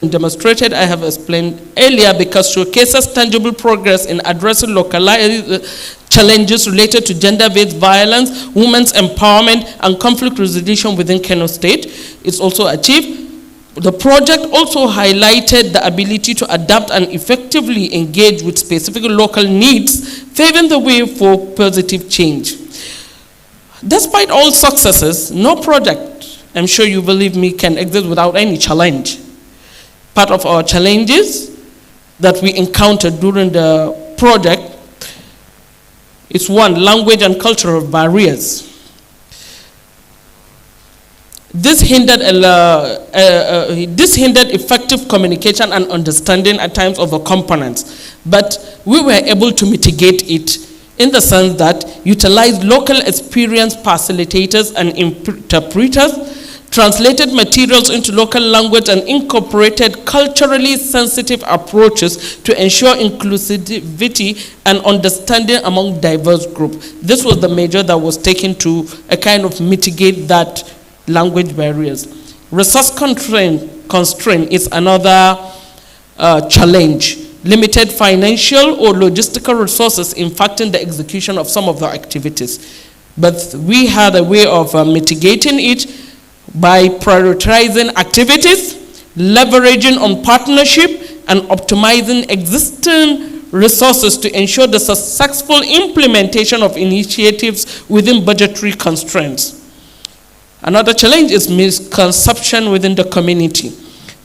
demonstrated, I have explained earlier, because showcases tangible progress in addressing localized challenges related to gender-based violence, women's empowerment, and conflict resolution within Kano State. It's also achieved. The project also highlighted the ability to adapt and effectively engage with specific local needs, paving the way for positive change. Despite all successes, no project, I'm sure you believe me, can exist without any challenge. Part of our challenges that we encountered during the project is one, language and cultural barriers. This hindered effective communication and understanding at times of the components, but we were able to mitigate it in the sense that utilized local experienced facilitators and interpreters, translated materials into local language, and incorporated culturally sensitive approaches to ensure inclusivity and understanding among diverse groups. This was the measure that was taken to kind of mitigate that language barriers. Resource constraint is another challenge. Limited financial or logistical resources impacting the execution of some of the activities. But we had a way of mitigating it by prioritizing activities, leveraging on partnership, and optimizing existing resources to ensure the successful implementation of initiatives within budgetary constraints. Another challenge is misconception within the community.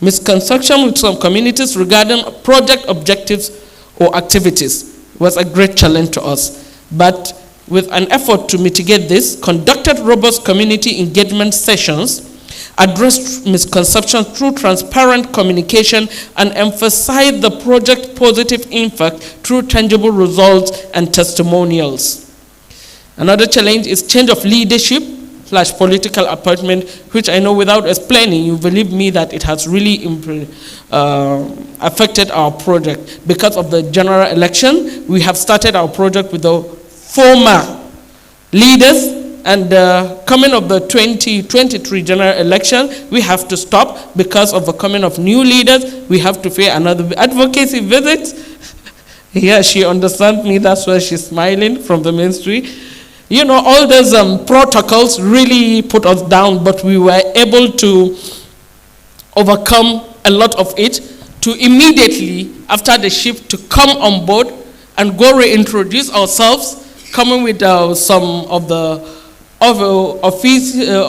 Misconception with some communities regarding project objectives or activities was a great challenge to us. But with an effort to mitigate this, conducted robust community engagement sessions, addressed misconceptions through transparent communication, and emphasized the project's positive impact through tangible results and testimonials. Another challenge is change of leadership / political appointment, which I know without explaining, you believe me that it has really affected our project. Because of the general election, we have started our project with the former leaders, and the coming of the 2023 general election, we have to stop because of the coming of new leaders. We have to pay another advocacy visit. Yeah, she understands me, that's why she's smiling from the ministry. You know, all those protocols really put us down, but we were able to overcome a lot of it, to immediately, after the shift, to come on board and go reintroduce ourselves, coming with some of the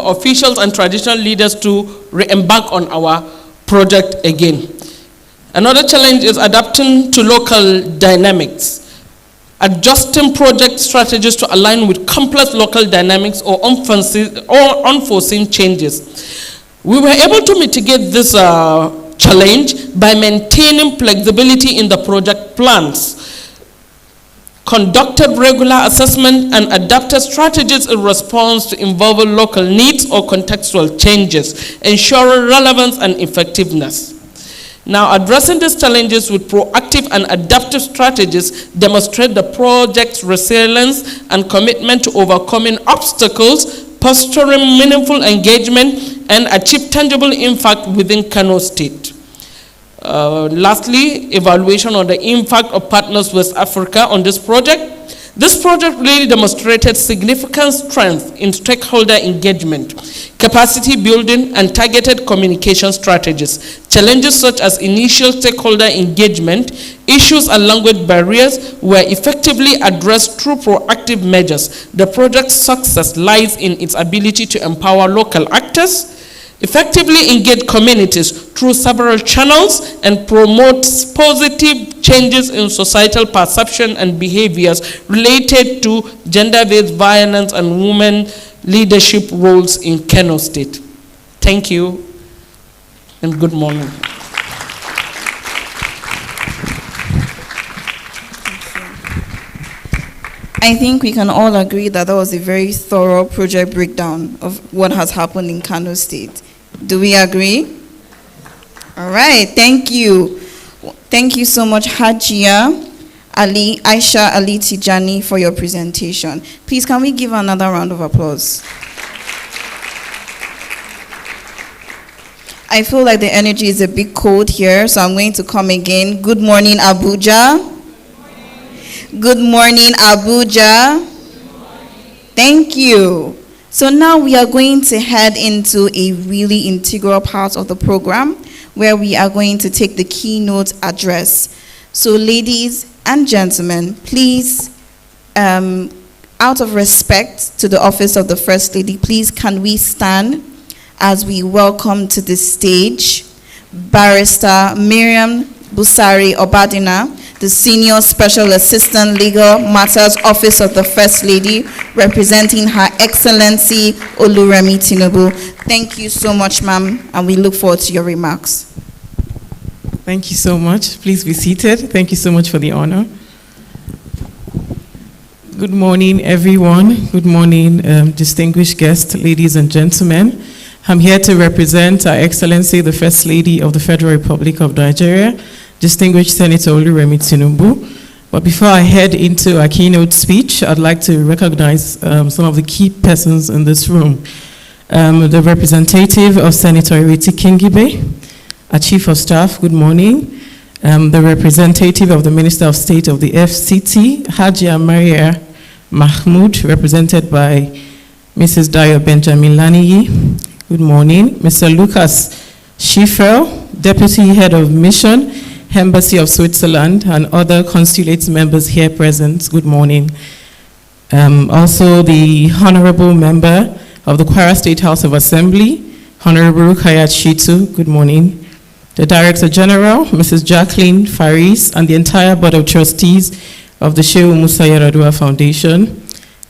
officials and traditional leaders to re-embark on our project again. Another challenge is adapting to local dynamics. Adjusting project strategies to align with complex local dynamics or unforeseen changes. We were able to mitigate this challenge by maintaining flexibility in the project plans, conducted regular assessment, and adapted strategies in response to evolving local needs or contextual changes, ensuring relevance and effectiveness. Now, addressing these challenges with proactive and adaptive strategies demonstrate the project's resilience and commitment to overcoming obstacles, fostering meaningful engagement, and achieve tangible impact within Kano State. Lastly, evaluation on the impact of Partners West Africa on this project. This project really demonstrated significant strength in stakeholder engagement, capacity building, and targeted communication strategies. Challenges such as initial stakeholder engagement, issues and language barriers were effectively addressed through proactive measures. The project's success lies in its ability to empower local actors, effectively engage communities through several channels, and promote positive changes in societal perception and behaviors related to gender-based violence and women leadership roles in Kano State. Thank you and good morning. I think we can all agree that that was a very thorough project breakdown of what has happened in Kano State. Do we agree? All right, thank you. Thank you so much, Hajia Aisha Ali Tijani, for your presentation. Please, can we give another round of applause? I feel like the energy is a bit cold here, so I'm going to come again. Good morning, Abuja. Good morning, Abuja. Thank you. So now we are going to head into a really integral part of the program where we are going to take the keynote address. So ladies and gentlemen, please, out of respect to the office of the First Lady, please can we stand as we welcome to the stage Barrister Miriam Busari Obadina, the Senior Special Assistant Legal Matters Office of the First Lady, representing Her Excellency Oluremi Tinubu. Thank you so much, ma'am, and we look forward to your remarks. Thank you so much. Please be seated. Thank you so much for the honor. Good morning, everyone. Good morning, distinguished guests, ladies and gentlemen. I'm here to represent Her Excellency, the First Lady of the Federal Republic of Nigeria, distinguished Senator Oluremi Tinubu. But before I head into our keynote speech, I'd like to recognize some of the key persons in this room. The representative of Senator Ireti Kingibe, our Chief of Staff, good morning. The representative of the Minister of State of the FCT, Hajia Maria Mahmoud, represented by Mrs. Dayo Benjamin Laniyi. Good morning. Mr. Lucas Schiffel, Deputy Head of Mission, Embassy of Switzerland, and other consulate members here present. Good morning. Also the Honorable Member of the Kwara State House of Assembly, Honorable Rukayat Shitu. Good morning. The Director General, Mrs. Jacqueline Faris, and the entire Board of Trustees of the Shehu Musa Yar'Adua Foundation.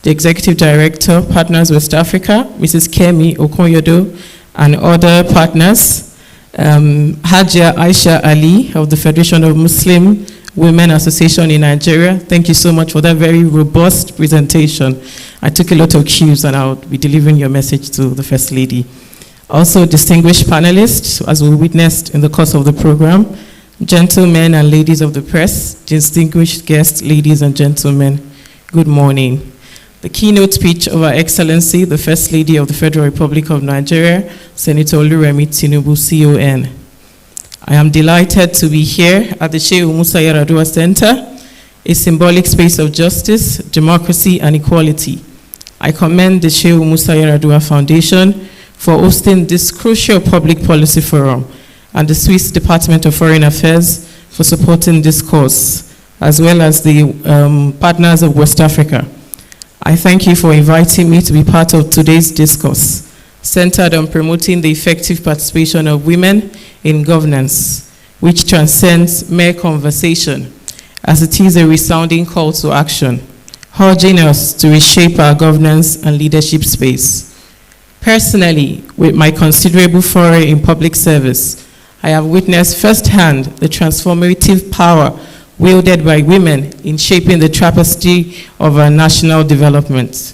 The Executive Director, Partners West Africa, Mrs. Kemi Okonyodo, and other partners. Hajia Aisha Ali of the Federation of Muslim Women Association in Nigeria. Thank you so much for that very robust presentation. I took a lot of cues and I'll be delivering your message to the First Lady. Also distinguished panelists, as we witnessed in the course of the program, gentlemen and ladies of the press, distinguished guests, ladies and gentlemen, good morning. The keynote speech of Her Excellency, the First Lady of the Federal Republic of Nigeria, Senator Oluremi Tinubu, CON. I am delighted to be here at the Shehu Musa Yar'Adua Center, a symbolic space of justice, democracy, and equality. I commend the Shehu Musa Yar'Adua Foundation for hosting this crucial public policy forum, and the Swiss Department of Foreign Affairs for supporting this cause, as well as the partners of West Africa. I thank you for inviting me to be part of today's discourse, centered on promoting the effective participation of women in governance, which transcends mere conversation, as it is a resounding call to action, urging us to reshape our governance and leadership space. Personally, with my considerable foray in public service, I have witnessed firsthand the transformative power wielded by women in shaping the tapestry of our national development.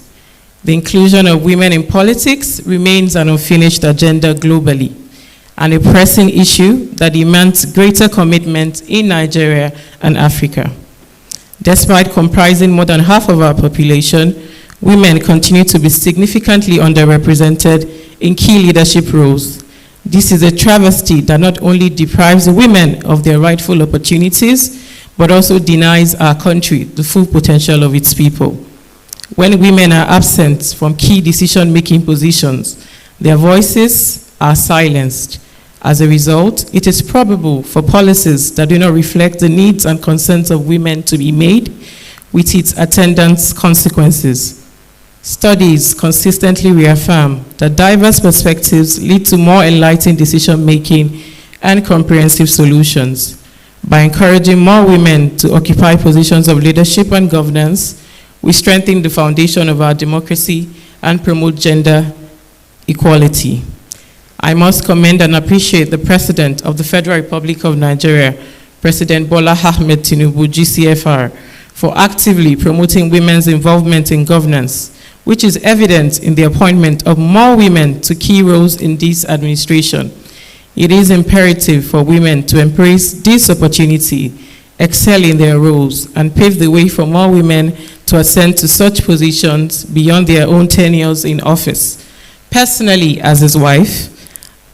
The inclusion of women in politics remains an unfinished agenda globally, and a pressing issue that demands greater commitment in Nigeria and Africa. Despite comprising more than half of our population, women continue to be significantly underrepresented in key leadership roles. This is a travesty that not only deprives women of their rightful opportunities, but also denies our country the full potential of its people. When women are absent from key decision-making positions, their voices are silenced. As a result, it is probable for policies that do not reflect the needs and concerns of women to be made, with its attendant consequences. Studies consistently reaffirm that diverse perspectives lead to more enlightened decision-making and comprehensive solutions. By encouraging more women to occupy positions of leadership and governance, we strengthen the foundation of our democracy and promote gender equality. I must commend and appreciate the President of the Federal Republic of Nigeria, President Bola Ahmed Tinubu, GCFR, for actively promoting women's involvement in governance, which is evident in the appointment of more women to key roles in this administration. It is imperative for women to embrace this opportunity, excel in their roles, and pave the way for more women to ascend to such positions beyond their own tenures in office. Personally, as his wife,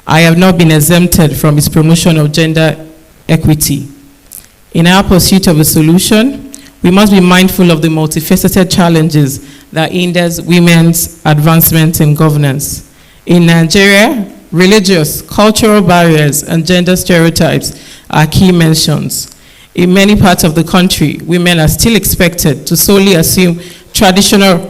I have not been exempted from its promotion of gender equity. In our pursuit of a solution, we must be mindful of the multifaceted challenges that hinders women's advancement in governance. In Nigeria, religious, cultural barriers, and gender stereotypes are key mentions. In many parts of the country, women are still expected to solely assume traditional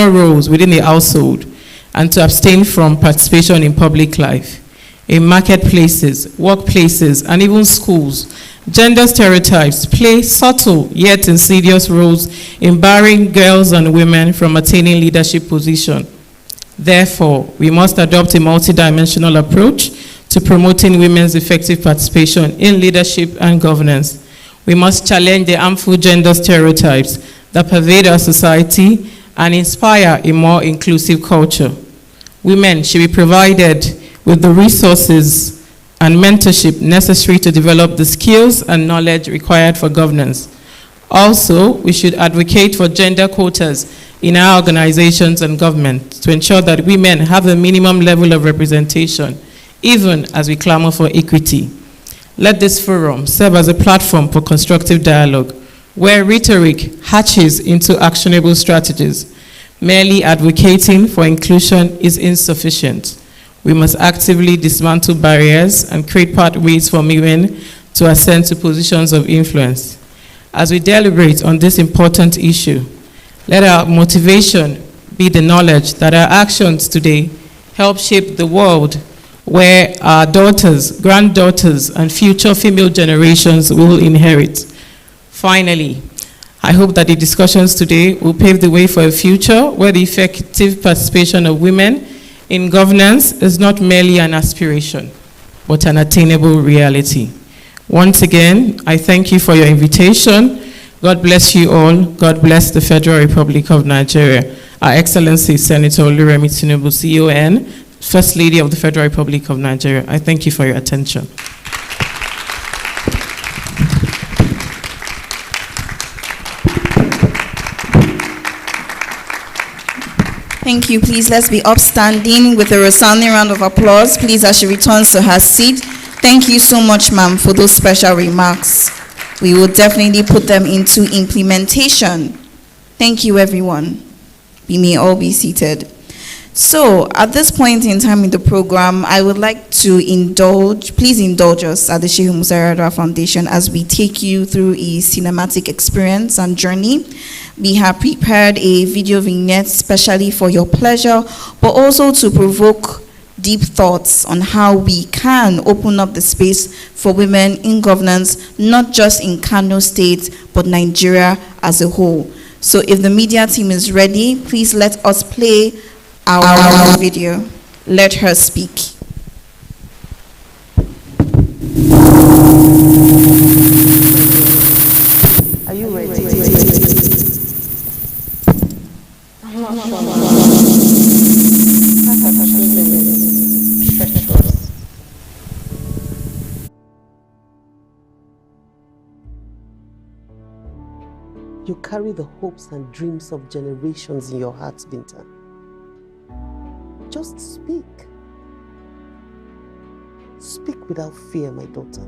roles within the household and to abstain from participation in public life. In marketplaces, workplaces, and even schools, gender stereotypes play subtle yet insidious roles in barring girls and women from attaining leadership positions. Therefore, we must adopt a multidimensional approach to promoting women's effective participation in leadership and governance. We must challenge the harmful gender stereotypes that pervade our society and inspire a more inclusive culture. Women should be provided with the resources and mentorship necessary to develop the skills and knowledge required for governance. Also, we should advocate for gender quotas in our organizations and government to ensure that women have a minimum level of representation, even as we clamor for equity. Let this forum serve as a platform for constructive dialogue, where rhetoric hatches into actionable strategies. Merely advocating for inclusion is insufficient. We must actively dismantle barriers and create pathways for women to ascend to positions of influence. As we deliberate on this important issue, let our motivation be the knowledge that our actions today help shape the world where our daughters, granddaughters, and future female generations will inherit. Finally, I hope that the discussions today will pave the way for a future where the effective participation of women in governance is not merely an aspiration, but an attainable reality. Once again, I thank you for your invitation. God bless you all. God bless the Federal Republic of Nigeria. Our Excellency Senator Oluremi Tinubu, CON, First Lady of the Federal Republic of Nigeria. I thank you for your attention. Thank you. Please, let's be upstanding with a resounding round of applause, please, as she returns to her seat. Thank you so much, ma'am, for those special remarks. We will definitely put them into implementation. Thank you, everyone. We may all be seated. So, at this point in time in the program, I would like to please indulge us at the Sheikh Musa Yar'Adua Foundation as we take you through a cinematic experience and journey. We have prepared a video vignette specially for your pleasure, but also to provoke deep thoughts on how we can open up the space for women in governance, not just in Kano State, but Nigeria as a whole. So if the media team is ready, please let us play our video. Let her speak. Are you ready? I'm not sure. You carry the hopes and dreams of generations in your heart, Binta. Just speak. Speak without fear, my daughter.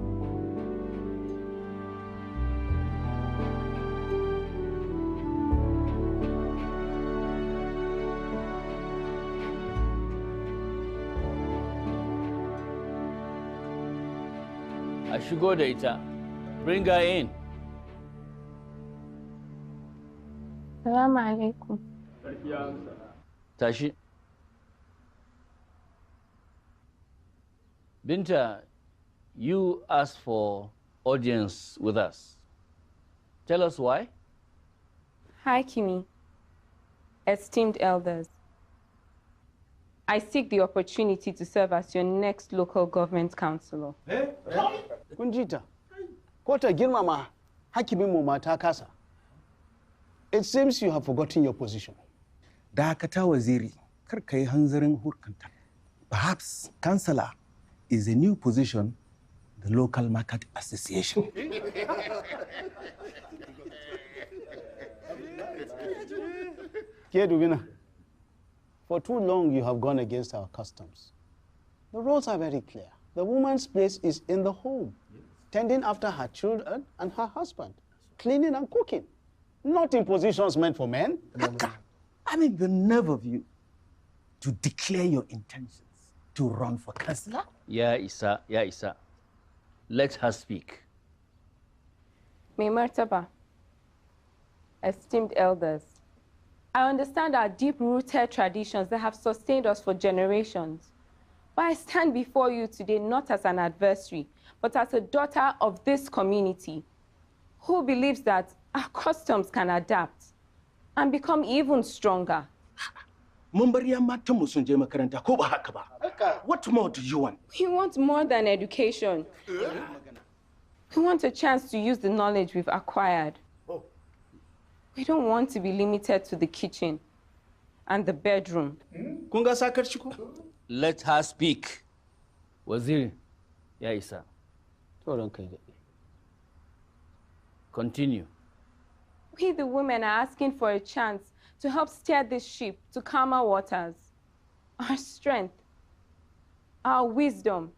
I should go later. Bring her in. Assalamu alaikum. Tashi. Binta, you asked for audience with us. Tell us why. Hi, Kimi. Esteemed elders. I seek the opportunity to serve as your next local government councillor. Kunjita, kota girmama hakimin mu mata kasa. It seems you have forgotten your position. Dakata waziri, kar kai hanzarin hurkanta. Perhaps councillor is a new position, the local market association. Keduvina, for too long you have gone against our customs. The roles are very clear. The woman's place is in the home, tending after her children and her husband, cleaning and cooking, not in positions meant for men. I mean, the nerve of you to declare your intentions to run for councillor? Yeah, Isa. Let her speak. May Mertaba, esteemed elders, I understand our deep-rooted traditions that have sustained us for generations. But I stand before you today not as an adversary, but as a daughter of this community who believes that our customs can adapt and become even stronger. What more do you want? We want more than education. We want a chance to use the knowledge we've acquired. We don't want to be limited to the kitchen and the bedroom. Let her speak. Waziri, ya Isa. Continue. We, the women, are asking for a chance to help steer this ship to calmer waters. Our strength, our wisdom,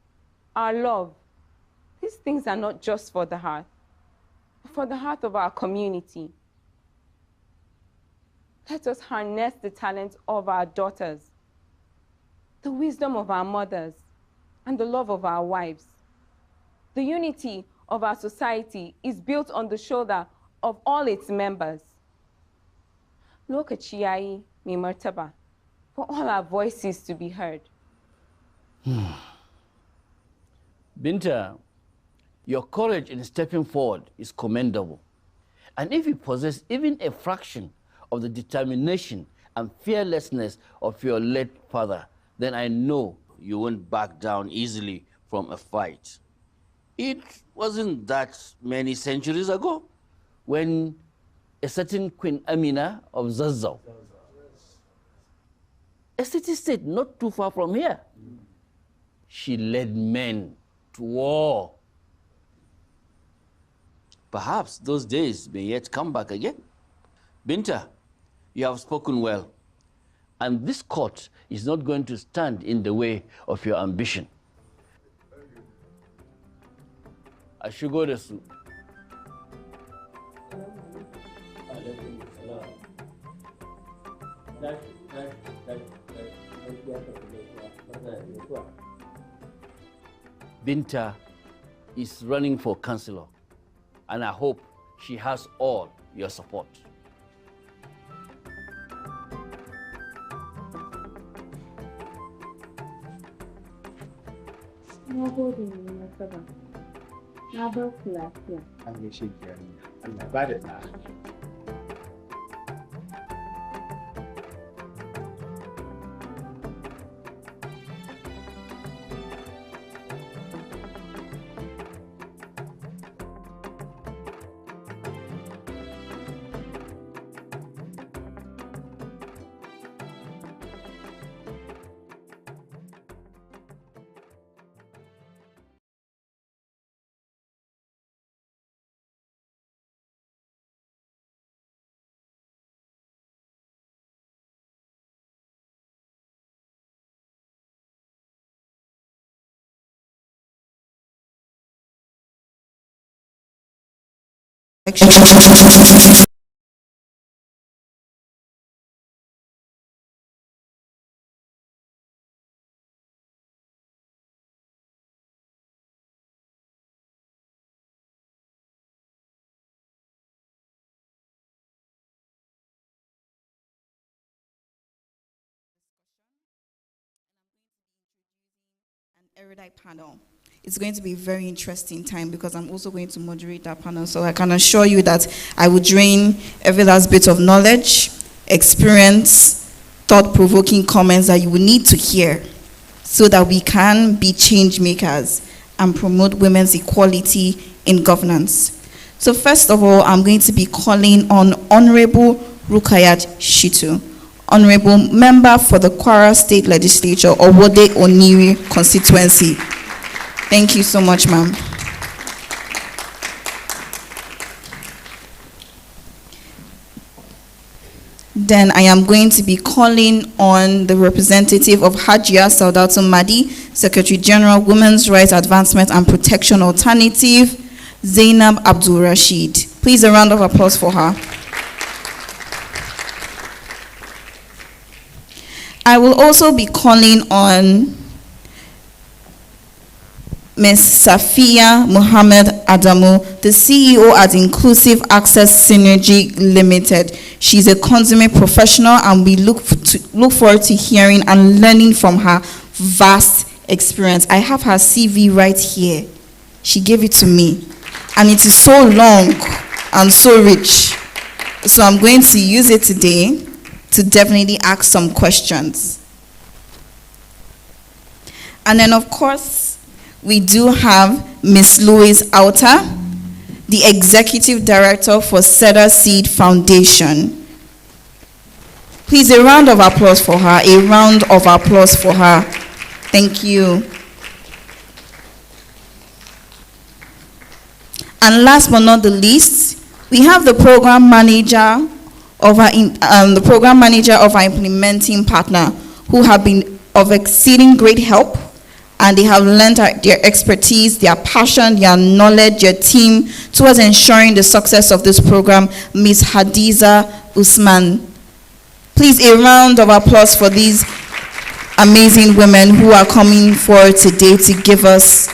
our love, these things are not just for the hearth, but for the heart of our community. Let us harness the talent of our daughters, the wisdom of our mothers, and the love of our wives. The unity of our society is built on the shoulder of all its members. Lokaci yayi mai martaba, for all our voices to be heard. Binta, your courage in stepping forward is commendable. And if you possess even a fraction of the determination and fearlessness of your late father, then I know you won't back down easily from a fight. It wasn't that many centuries ago when a certain Queen Amina of Zazzau, a city-state not too far from here, she led men to war. Perhaps those days may yet come back again. Binta, you have spoken well, and this court is not going to stand in the way of your ambition. Ashugo desu. Binta is running for councillor, and I hope she has all your support. Erudite panel. It's going to be a very interesting time because I'm also going to moderate that panel. So I can assure you that I will drain every last bit of knowledge, experience, thought-provoking comments that you will need to hear so that we can be change makers and promote women's equality in governance. So first of all, I'm going to be calling on Honorable Rukayat Shitu, Honorable Member for the Kwara State Legislature, Owode Oniri constituency. Thank you so much, ma'am. Then I am going to be calling on the representative of Hajia Saudatu Madi, Secretary General, Women's Rights Advancement and Protection Alternative, Zainab Abdul Rashid. Please a round of applause for her. I will also be calling on Ms. Safia Muhammad Adamu, the CEO at Inclusive Access Synergy Limited. She's a consummate professional, and we look forward to hearing and learning from her vast experience. I have her CV right here. She gave it to me, and it is so long and so rich. So I'm going to use it today to definitely ask some questions. And then, of course, we do have Ms. Louise Auta, the Executive Director for Cedar Seed Foundation. Please, a round of applause for her. A round of applause for her. Thank you. And last but not the least, we have the program manager of our implementing partner, who have been of exceeding great help, and they have lent their expertise, their passion, their knowledge, their team towards ensuring the success of this program, Ms. Hadiza Usman. Please, a round of applause for these amazing women who are coming forward today to give us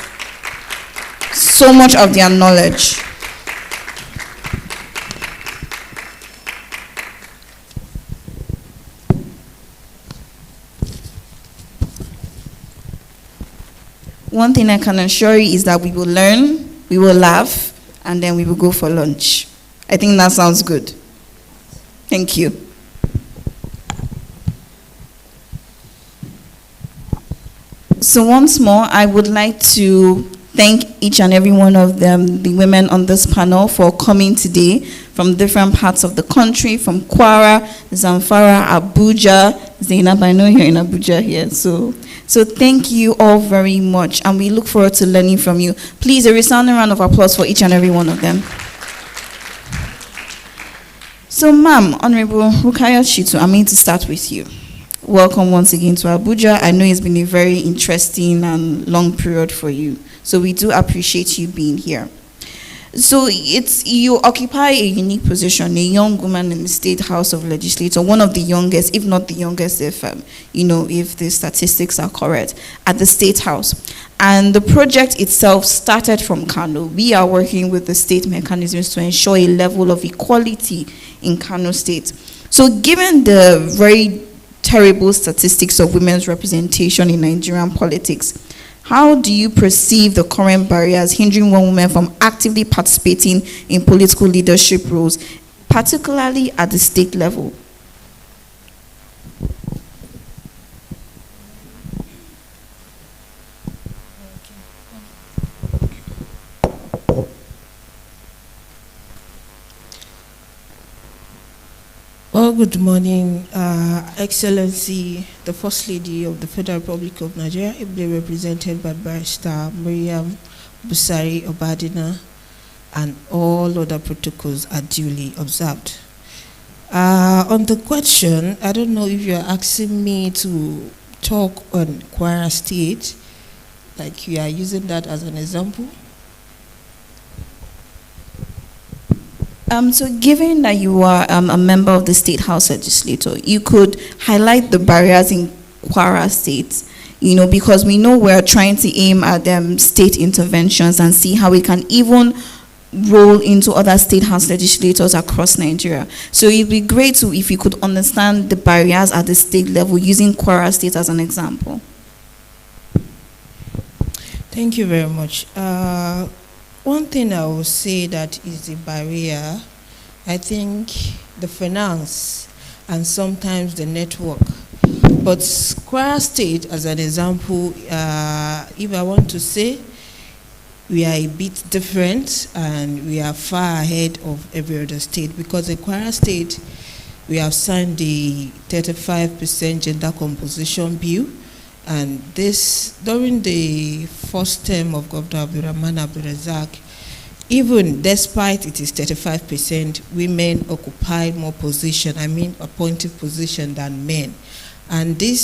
so much of their knowledge. One thing I can assure you is that we will learn, we will laugh, and then we will go for lunch. I think that sounds good. Thank you. So once more, I would like to thank each and every one of them, the women on this panel, for coming today from different parts of the country, from Kwara, Zamfara, Abuja. Zainab, I know you're in Abuja here, so thank you all very much, and we look forward to learning from you. Please, a resounding round of applause for each and every one of them. So, ma'am, Honorable Rukayat Shitu, I'm going to start with you. Welcome once again to Abuja. I know it's been a very interesting and long period for you, so we do appreciate you being here. So you occupy a unique position, a young woman in the State House of Legislature, one of the youngest, if not the youngest, if the statistics are correct, at the State House. And the project itself started from Kano. We are working with the state mechanisms to ensure a level of equality in Kano State. So given the very terrible statistics of women's representation in Nigerian politics, how do you perceive the current barriers hindering one woman from actively participating in political leadership roles, particularly at the state level? Well, good morning, Excellency, the First Lady of the Federal Republic of Nigeria, ably represented by Barrister Miriam Busari Obadina, and all other protocols are duly observed. On the question, I don't know if you're asking me to talk on Kwara State, like you are using that as an example. So given that you are a member of the State House Legislature, you could highlight the barriers in Kwara State, because we know we're trying to aim at state interventions and see how we can even roll into other State House legislators across Nigeria. So it'd be great if you could understand the barriers at the state level using Kwara State as an example. Thank you very much. One thing I will say that is the barrier, I think the finance and sometimes the network. But Kwara State, as an example, if I want to say, we are a bit different and we are far ahead of every other state, because in Kwara State, we have signed the 35% gender composition bill. And this, during the first term of Governor Abdurrahman Abdulrazak, even despite it is 35%, women occupy more position, appointed position than men. And this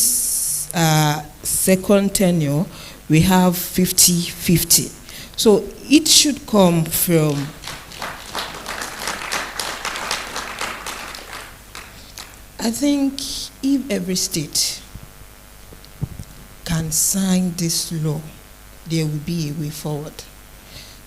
second tenure, we have 50-50. So it should come from I think if every state can sign this law, there will be a way forward.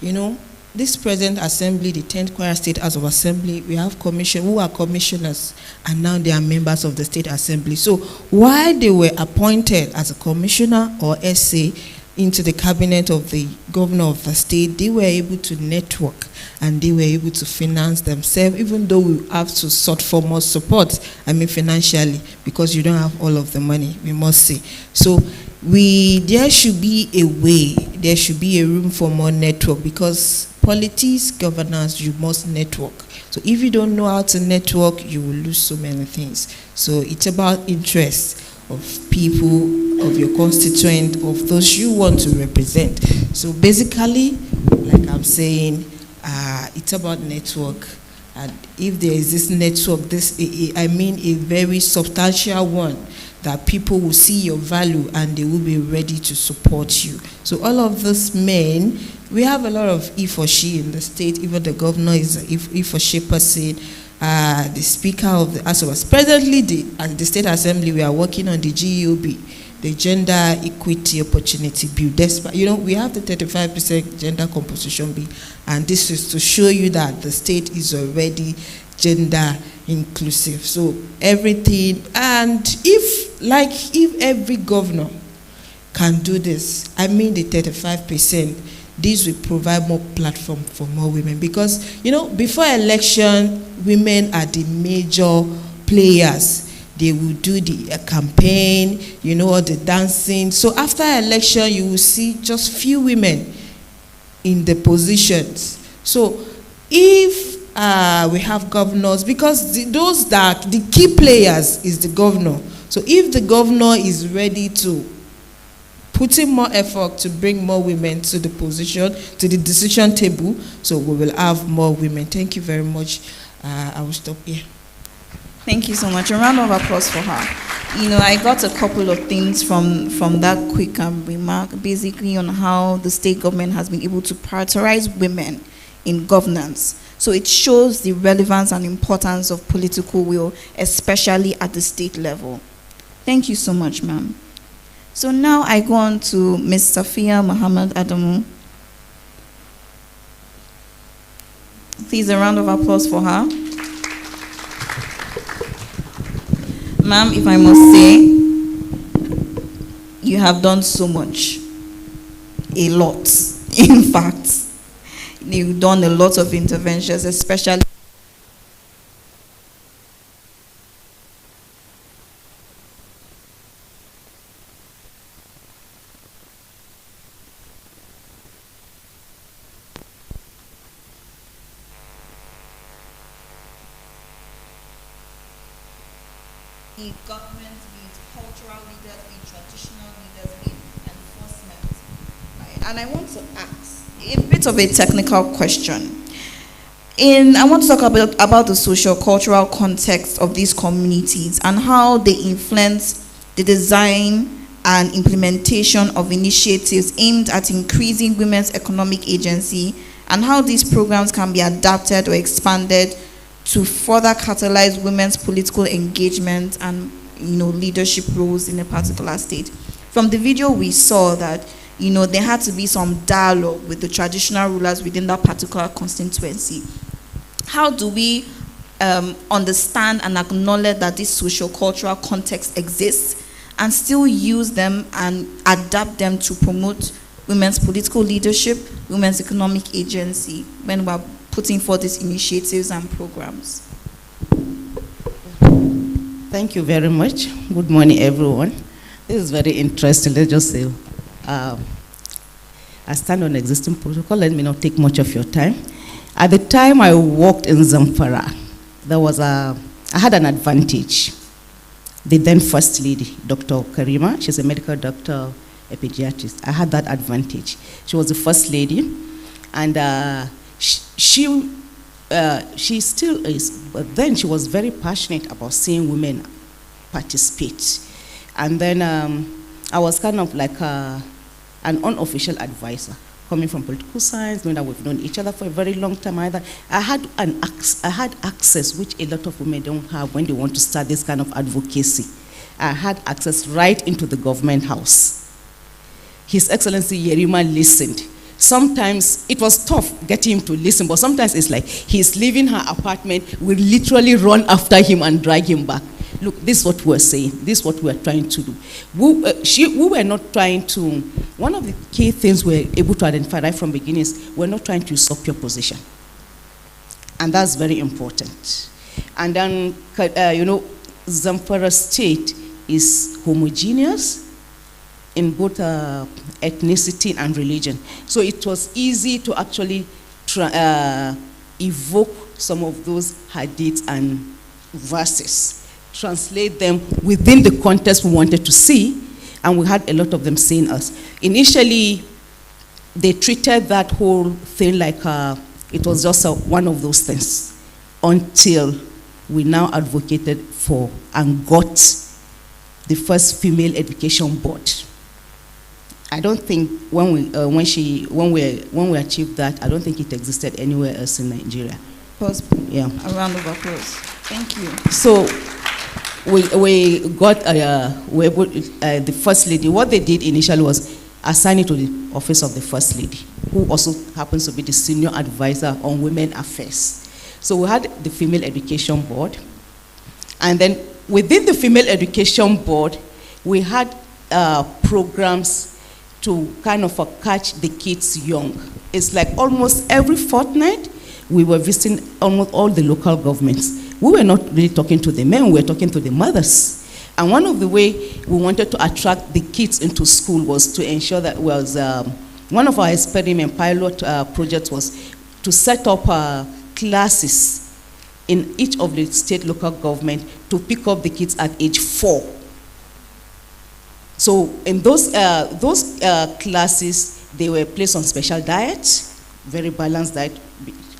You know, this present assembly, the 10th Kwara State House of Assembly, we have who are commissioners, and now they are members of the state assembly. So while they were appointed as a commissioner or SA into the cabinet of the governor of the state, they were able to network and they were able to finance themselves, even though we have to sort for more support, financially, because you don't have all of the money, we must say. So there should be a way, there should be a room for more network, because politics, governance, you must network. So if you don't know how to network, you will lose so many things. So it's about interest of people, of your constituent, of those you want to represent. So basically, like I'm saying, it's about network. And if there is this network, a very substantial one, that people will see your value and they will be ready to support you. So all of those men, we have a lot of he for she in the state. Even the governor is a he for she person. The speaker of the House of Assembly. Presently, at the state assembly, we are working on the GEOB, the Gender Equity Opportunity Bill. We have the 35% gender composition bill, and this is to show you that the state is already gender inclusive. So everything, and if every governor can do this, the 35%, this will provide more platform for more women, because before election, women are the major players. They will do the campaign, all the dancing. So after election, you will see just few women in the positions. So if we have governors, because the key players is the governor. So if the governor is ready to put in more effort to bring more women to the position, to the decision table, so we will have more women. Thank you very much. I will stop here. Thank you so much. A round of applause for her. I got a couple of things from that quick remark, basically on how the state government has been able to prioritize women in governance. So it shows the relevance and importance of political will, especially at the state level. Thank you so much, ma'am. So now I go on to Ms. Safia Muhammad Adamu. Please, a round of applause for her. Ma'am, if I must say, you have done so much. A lot. In fact, you've done a lot of interventions, especially be it government, be it cultural leaders, be it traditional leaders, be it enforcement. Right? And I want to ask a bit of a technical question. I want to talk about the socio-cultural context of these communities and how they influence the design and implementation of initiatives aimed at increasing women's economic agency, and how these programs can be adapted or expanded to further catalyze women's political engagement and leadership roles in a particular state. From the video, we saw that there had to be some dialogue with the traditional rulers within that particular constituency. How do we understand and acknowledge that this socio-cultural context exists and still use them and adapt them to promote women's political leadership, women's economic agency when we're putting forth these initiatives and programs? Thank you very much. Good morning, everyone. This is very interesting. Let's just say, I stand on existing protocol. Let me not take much of your time. At the time I worked in Zamfara, I had an advantage. The then First Lady, Dr. Karima, she's a medical doctor, a pediatrist. I had that advantage. She was the First Lady, and she still is, but then she was very passionate about seeing women participate. And then I was kind of like, I an unofficial advisor, coming from political science, knowing that we've known each other for a very long time either. I had access, which a lot of women don't have when they want to start this kind of advocacy. I had access right into the government house. His Excellency Yerima listened. Sometimes it was tough getting him to listen, but sometimes it's like he's leaving her apartment, we literally run after him and drag him back. Look, this is what we're saying. This is what we're trying to do. We were not trying to, one of the key things we're able to identify right from the beginning is we're not trying to usurp your position. And that's very important. And then, Zamfara State is homogeneous in both ethnicity and religion. So it was easy to actually evoke some of those hadiths and verses, translate them within the context we wanted to see, and we had a lot of them seeing us. Initially, they treated that whole thing like it was just one of those things, until we now advocated for and got the first female education board. I don't think when we achieved that, I don't think it existed anywhere else in Nigeria. Yeah. A round of applause. Thank you. So we got the first lady. What they did initially was assign it to the office of the first lady, who also happens to be the senior advisor on women affairs. So we had the female education board, and then within the female education board, we had programs to kind of catch the kids young. It's like almost every fortnight, we were visiting almost all the local governments. We were not really talking to the men, we were talking to the mothers. And one of the ways we wanted to attract the kids into school was to ensure that one of our experiment pilot projects was to set up classes in each of the state local government to pick up the kids at age 4. So in those classes, they were placed on special diets, very balanced diet,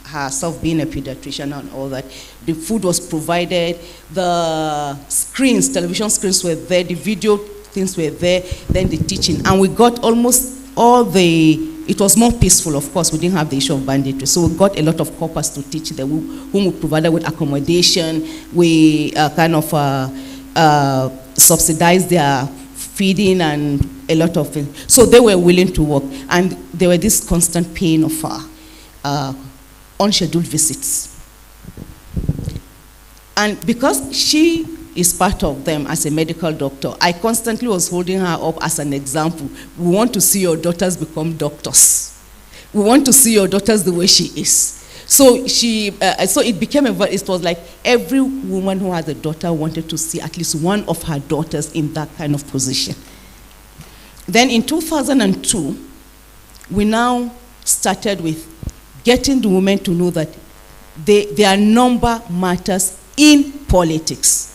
herself being a pediatrician and all that. The food was provided, the screens, television screens were there, the video things were there, then the teaching. And we got almost all it was more peaceful, of course, we didn't have the issue of banditry. So we got a lot of corpus to teach them, whom we provided with accommodation, we subsidized their feeding and a lot of things. So they were willing to work. And there were this constant pain of unscheduled visits. And because she is part of them as a medical doctor, I constantly was holding her up as an example. We want to see your daughters become doctors. We want to see your daughters the way she is. So so it became it was like every woman who has a daughter wanted to see at least one of her daughters in that kind of position. Then in 2002, we now started with getting the women to know that their number matters in politics.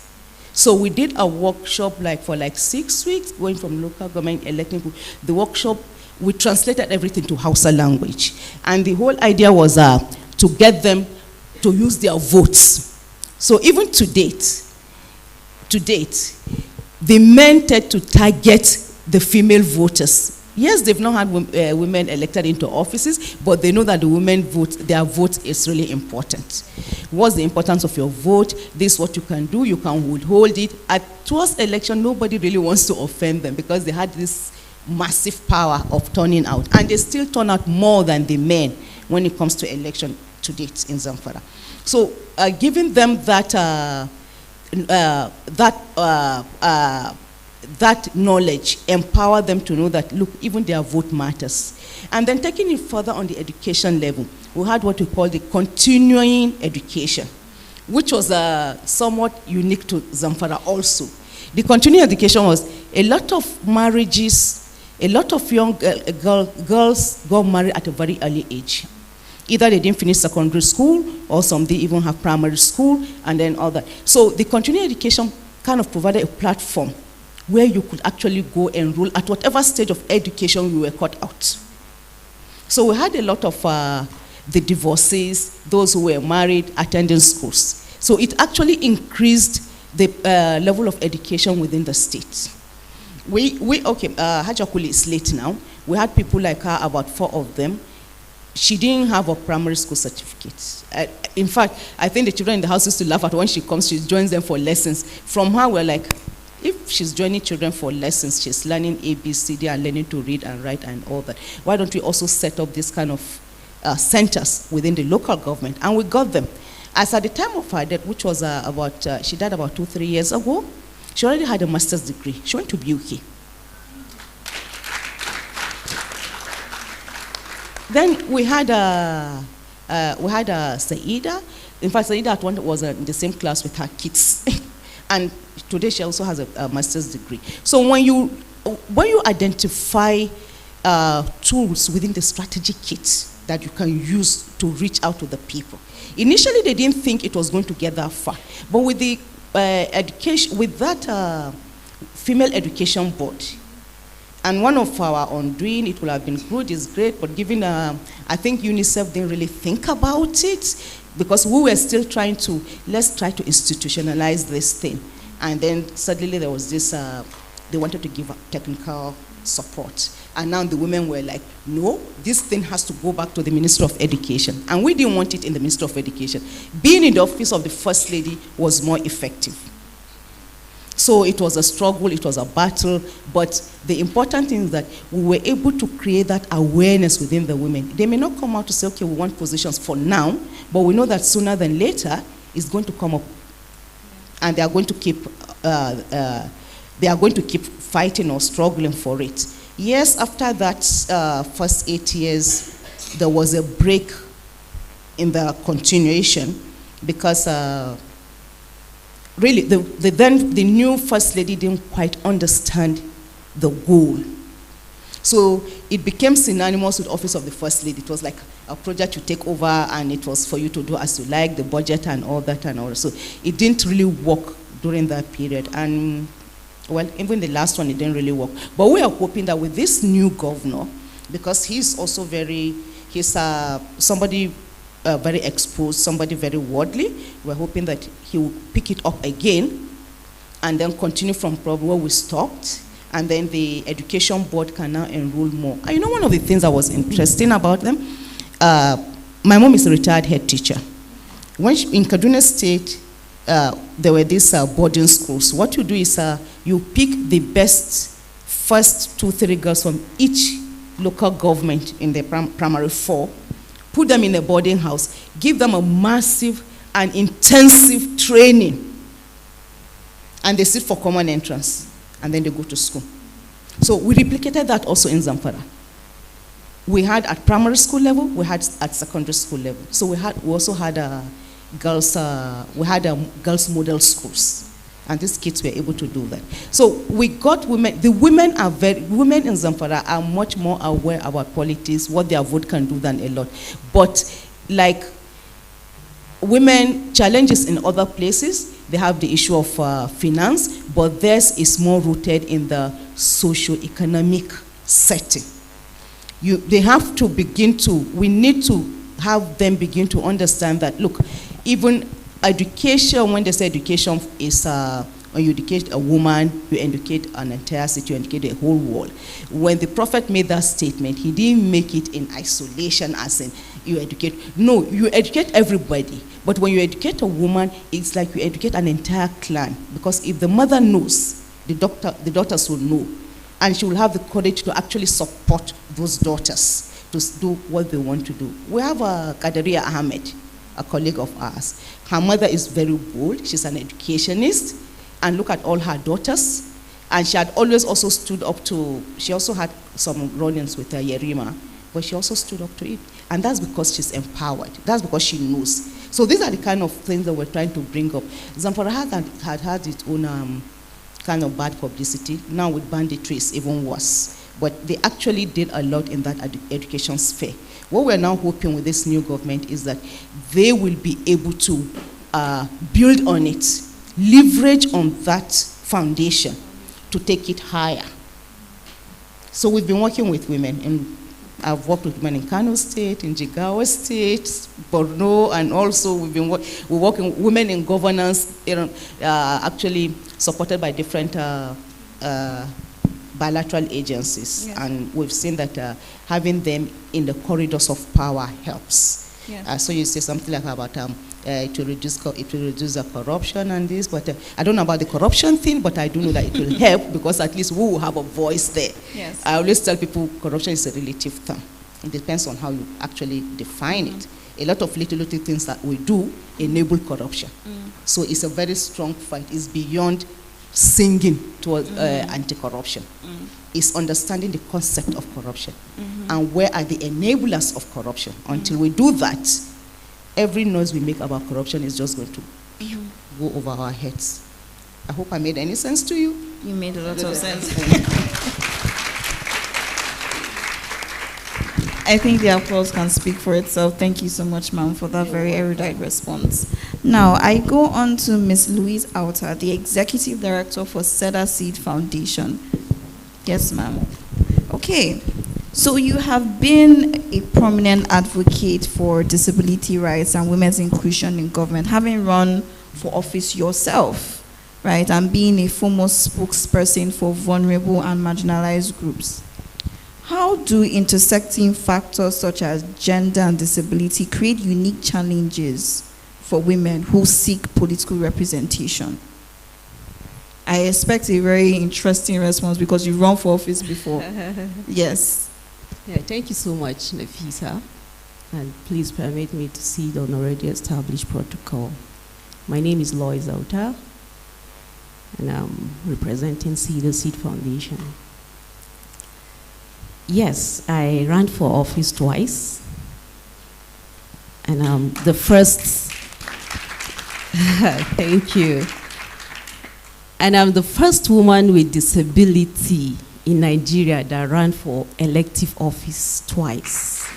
So we did a workshop for 6 weeks, going from local government, electing. The workshop, we translated everything to Hausa language. And the whole idea was to get them to use their votes. So even to date, the men tend to target the female voters. Yes, they've not had women elected into offices, but they know that the women vote, their vote is really important. What's the importance of your vote? This is what you can do. You can withhold it. Towards election, nobody really wants to offend them because they had this massive power of turning out. And they still turn out more than the men when it comes to election to date in Zamfara. So giving them that knowledge, empower them to know that, look, even their vote matters. And then taking it further on the education level, we had what we call the continuing education, which was somewhat unique to Zamfara also. The continuing education was a lot of marriages, a lot of young girls got married at a very early age. Either they didn't finish secondary school, or some didn't even have primary school, and then all that. So the continuing education kind of provided a platform where you could actually go enroll at whatever stage of education you were cut out. So we had a lot of the divorcees, those who were married, attending schools. So it actually increased the level of education within the state. Hajakuli is late now, We had people like her, about 4 of them. She didn't have a primary school certificate. In fact, I think the children in the house used to laugh at when she comes, she joins them for lessons. From her, we're like, if she's joining children for lessons, she's learning A, B, C, D, and learning to read and write and all that. Why don't we also set up this kind of centers within the local government? And we got them. As at the time of her death, which was she died about 2-3 years ago, she already had a master's degree. She went to BUK. Then we had Saida. In fact, Saida at one was in the same class with her kids. And today she also has a master's degree. So when you identify tools within the strategy kit that you can use to reach out to the people, initially they didn't think it was going to get that far. But with the education, with that female education board, and one of our undoing, it would have been good, is great, but given, I think UNICEF didn't really think about it, because we were still trying to, let's try to institutionalize this thing. And then suddenly there was this, they wanted to give technical support. And now the women were like, no, this thing has to go back to the Minister of Education. And we didn't want it in the Minister of Education. Being in the office of the First Lady was more effective. So it was a struggle, it was a battle, but the important thing is that we were able to create that awareness within the women. They may not come out to say, okay, we want positions for now, but we know that sooner than later, it's going to come up. And they are going to keep fighting or struggling for it. Yes, after that first 8 years, there was a break in the continuation, because really, the new First Lady didn't quite understand the goal. So it became synonymous with Office of the First Lady. It was like a project you take over, and it was for you to do as you like, the budget and all that and all. So it didn't really work during that period. And, well, even the last one, it didn't really work. But we are hoping that with this new governor, because he's also he's somebody very exposed, somebody very worldly. We're hoping that he will pick it up again and then continue from probably where we stopped, and then the education board can now enroll more. And you know, one of the things that was interesting about them, my mom is a retired head teacher. When in Kaduna State, there were these boarding schools. What you do is you pick the best first 2-3 girls from each local government in the primary 4, put them in a boarding house, give them a massive and intensive training, and they sit for common entrance, and then they go to school. So we replicated that also in Zamfara. We had at primary school level, we had at secondary school level. So we also had girls model schools, and these kids were able to do that. So we got women. The women in Zamfara are much more aware about politics, what their vote can do, than a lot. But like women challenges in other places, they have the issue of finance, but theirs is more rooted in the socio-economic setting. They have to we need to have them begin to understand that, look, even education, when they say education is, when you educate a woman, you educate an entire city, you educate the whole world. When the prophet made that statement, he didn't make it in isolation as in you educate. No, you educate everybody. But when you educate a woman, it's like you educate an entire clan. Because if the mother knows, the daughters will know. And she will have the courage to actually support those daughters to do what they want to do. We have Qadariya Ahmed, a colleague of ours. Her mother is very bold. She's an educationist. And look at all her daughters. And she had always also stood up to, she also had some run-ins with her Yerima, but she also stood up to it. And that's because she's empowered. That's because she knows. So these are the kind of things that we're trying to bring up. Zamfara had its own kind of bad publicity. Now with banditry, it's even worse. But they actually did a lot in that education sphere. What we're now hoping with this new government is that they will be able to build on it, leverage on that foundation to take it higher. So we've been working with women, and I've worked with women in Kano State, in Jigawa State, Borno, and also we're working with women in governance, actually supported by different bilateral agencies, Yes. and we've seen that having them in the corridors of power helps. Yes. So you say something like about it will reduce the corruption and this, but I don't know about the corruption thing, but I do know that it will help because at least we will have a voice there. Yes. I always tell people corruption is a relative term. It depends on how you actually define it. A lot of little things that we do enable corruption. So it's a very strong fight. It's beyond singing towards anti-corruption. It's understanding the concept of corruption and where are the enablers of corruption. Until we do that, every noise we make about corruption is just going to go over our heads. I hope I made any sense to you. You made a lot of sense. I think the applause can speak for itself. Thank you so much, ma'am, for that very erudite response. Now, I go on to Ms. Louise Outer, the Executive Director for Cedar Seed Foundation. Yes, ma'am. Okay. So you have been a prominent advocate for disability rights and women's inclusion in government, having run for office yourself, right, and being a foremost spokesperson for vulnerable and marginalized groups. How do intersecting factors such as gender and disability create unique challenges for women who seek political representation? I expect a very interesting response because you run for office before. Yes. Yeah, thank you so much, Nafisa. And please permit me to see the already established protocol. My name is Lois Outa, and I'm representing Cedar Seed Foundation. Yes, I ran for office twice. And the first, thank you. And I'm the first woman with disability in Nigeria that ran for elective office twice.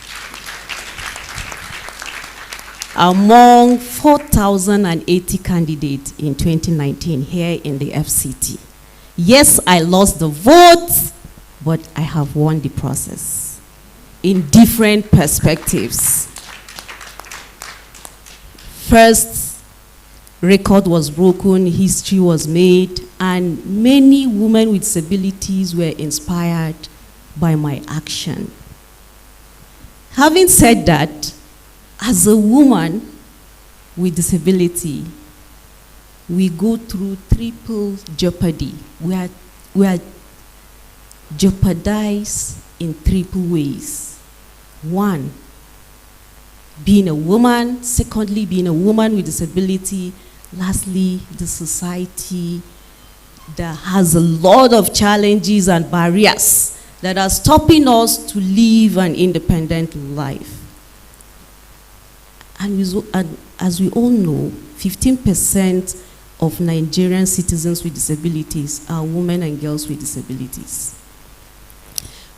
Among 4,080 candidates in 2019 here in the FCT. Yes, I lost the vote, but I have won the process in different perspectives. First, record was broken, history was made, and many women with disabilities were inspired by my action. Having said that, as a woman with disability, we go through triple jeopardy. We are jeopardized in triple ways. One, being a woman. Secondly, being a woman with disability. Lastly, the society that has a lot of challenges and barriers that are stopping us to live an independent life. And as we all know, 15% of Nigerian citizens with disabilities are women and girls with disabilities.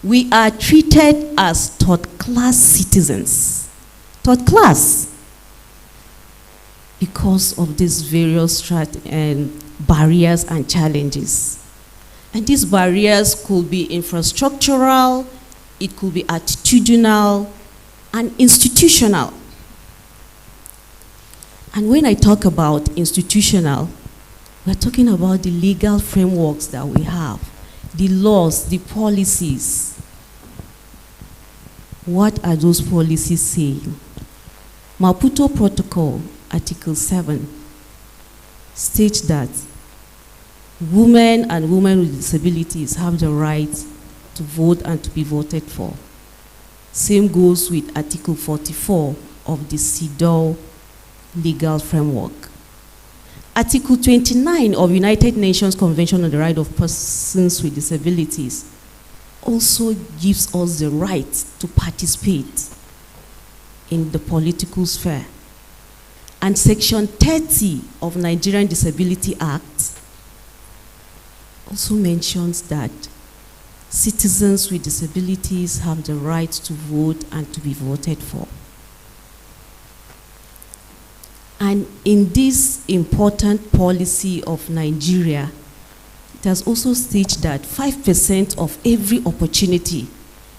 We are treated as third-class citizens. Third class. Because of these various barriers and challenges. And these barriers could be infrastructural, it could be attitudinal, and institutional. And when I talk about institutional, we're talking about the legal frameworks that we have, the laws, the policies. What are those policies saying? Maputo Protocol, Article 7, states that women and women with disabilities have the right to vote and to be voted for. Same goes with Article 44 of the CEDAW legal framework. Article 29 of United Nations Convention on the Right of Persons with Disabilities also gives us the right to participate in the political sphere. And Section 30 of Nigerian Disability Act also mentions that citizens with disabilities have the right to vote and to be voted for. And in this important policy of Nigeria, it has also stated that 5% of every opportunity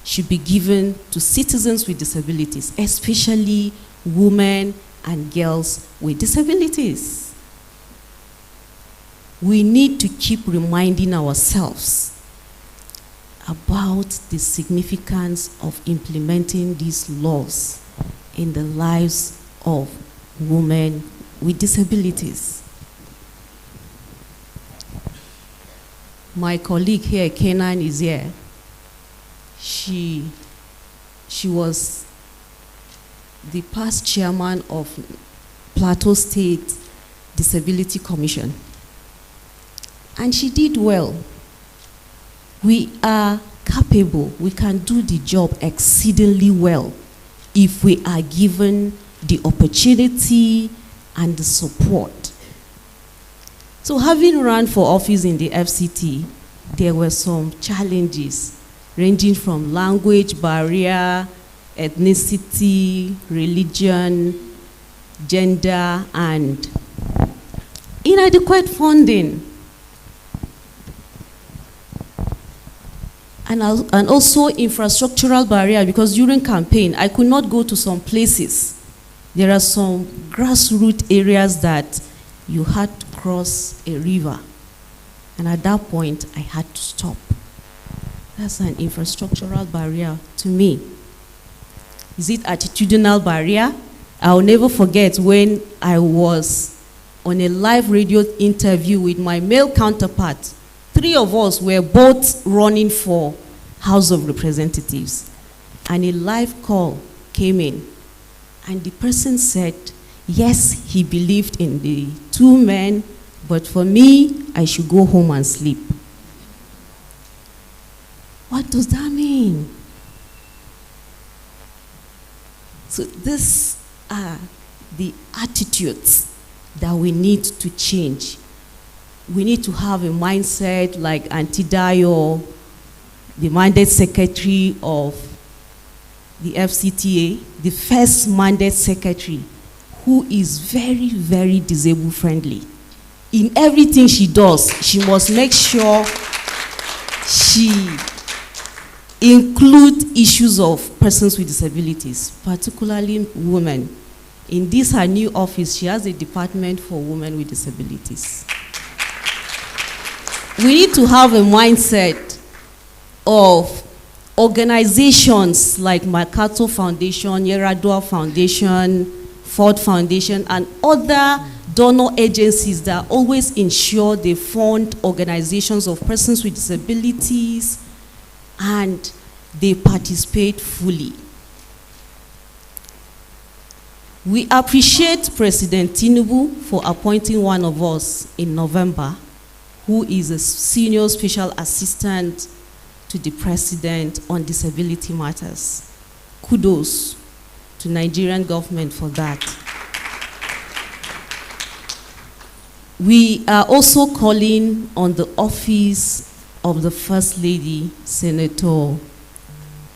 should be given to citizens with disabilities, especially women and girls with disabilities. We need to keep reminding ourselves about the significance of implementing these laws in the lives of women with disabilities. My colleague here, Kenan, is here. She was the past chairman of Plateau State Disability Commission. And she did well. We are capable, we can do the job exceedingly well if we are given the opportunity and the support. So having run for office in the FCT, there were some challenges ranging from language barrier, ethnicity, religion, gender, and inadequate funding. And also infrastructural barrier, because during campaign, I could not go to some places. There are some grassroots areas that you had to cross a river. And at that point, I had to stop. That's an infrastructural barrier to me. Is it attitudinal barrier? I'll never forget when I was on a live radio interview with my male counterpart. 3 of us were both running for House of Representatives. And a live call came in. And the person said, yes, he believed in the 2 men, but for me, I should go home and sleep. What does that mean? So these are the attitudes that we need to change. We need to have a mindset like Auntie Dayo, the mandate secretary of the FCTA, the first mandate secretary, who is very, very disabled friendly. In everything she does, she must make sure she includes issues of persons with disabilities, particularly women. In this her new office, she has a department for women with disabilities. We need to have a mindset of organizations like Mercato Foundation, Yar'Adua Foundation, Ford Foundation, and other donor agencies that always ensure they fund organizations of persons with disabilities and they participate fully. We appreciate President Tinubu for appointing one of us in November, who is a senior special assistant to the president on disability matters. Kudos to Nigerian government for that. We are also calling on the office of the First Lady, Senator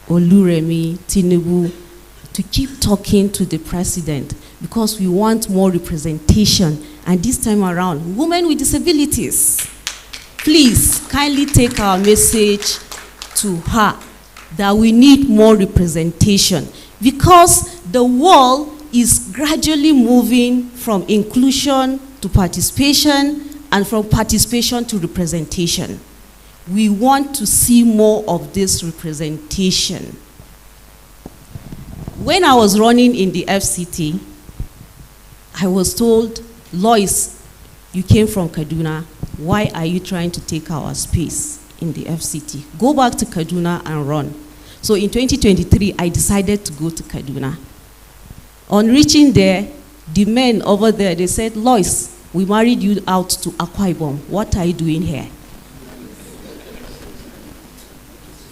Oluremi Tinubu, to keep talking to the president because we want more representation. And this time around, women with disabilities, please kindly take our message to her that we need more representation because the world is gradually moving from inclusion to participation and from participation to representation. We want to see more of this representation. When I was running in the FCT, I was told, Lois, you came from Kaduna. Why are you trying to take our space in the FCT? Go back to Kaduna and run. So in 2023, I decided to go to Kaduna. On reaching there, the men over there, they said, Lois, we married you out to Akwa Ibom. What are you doing here?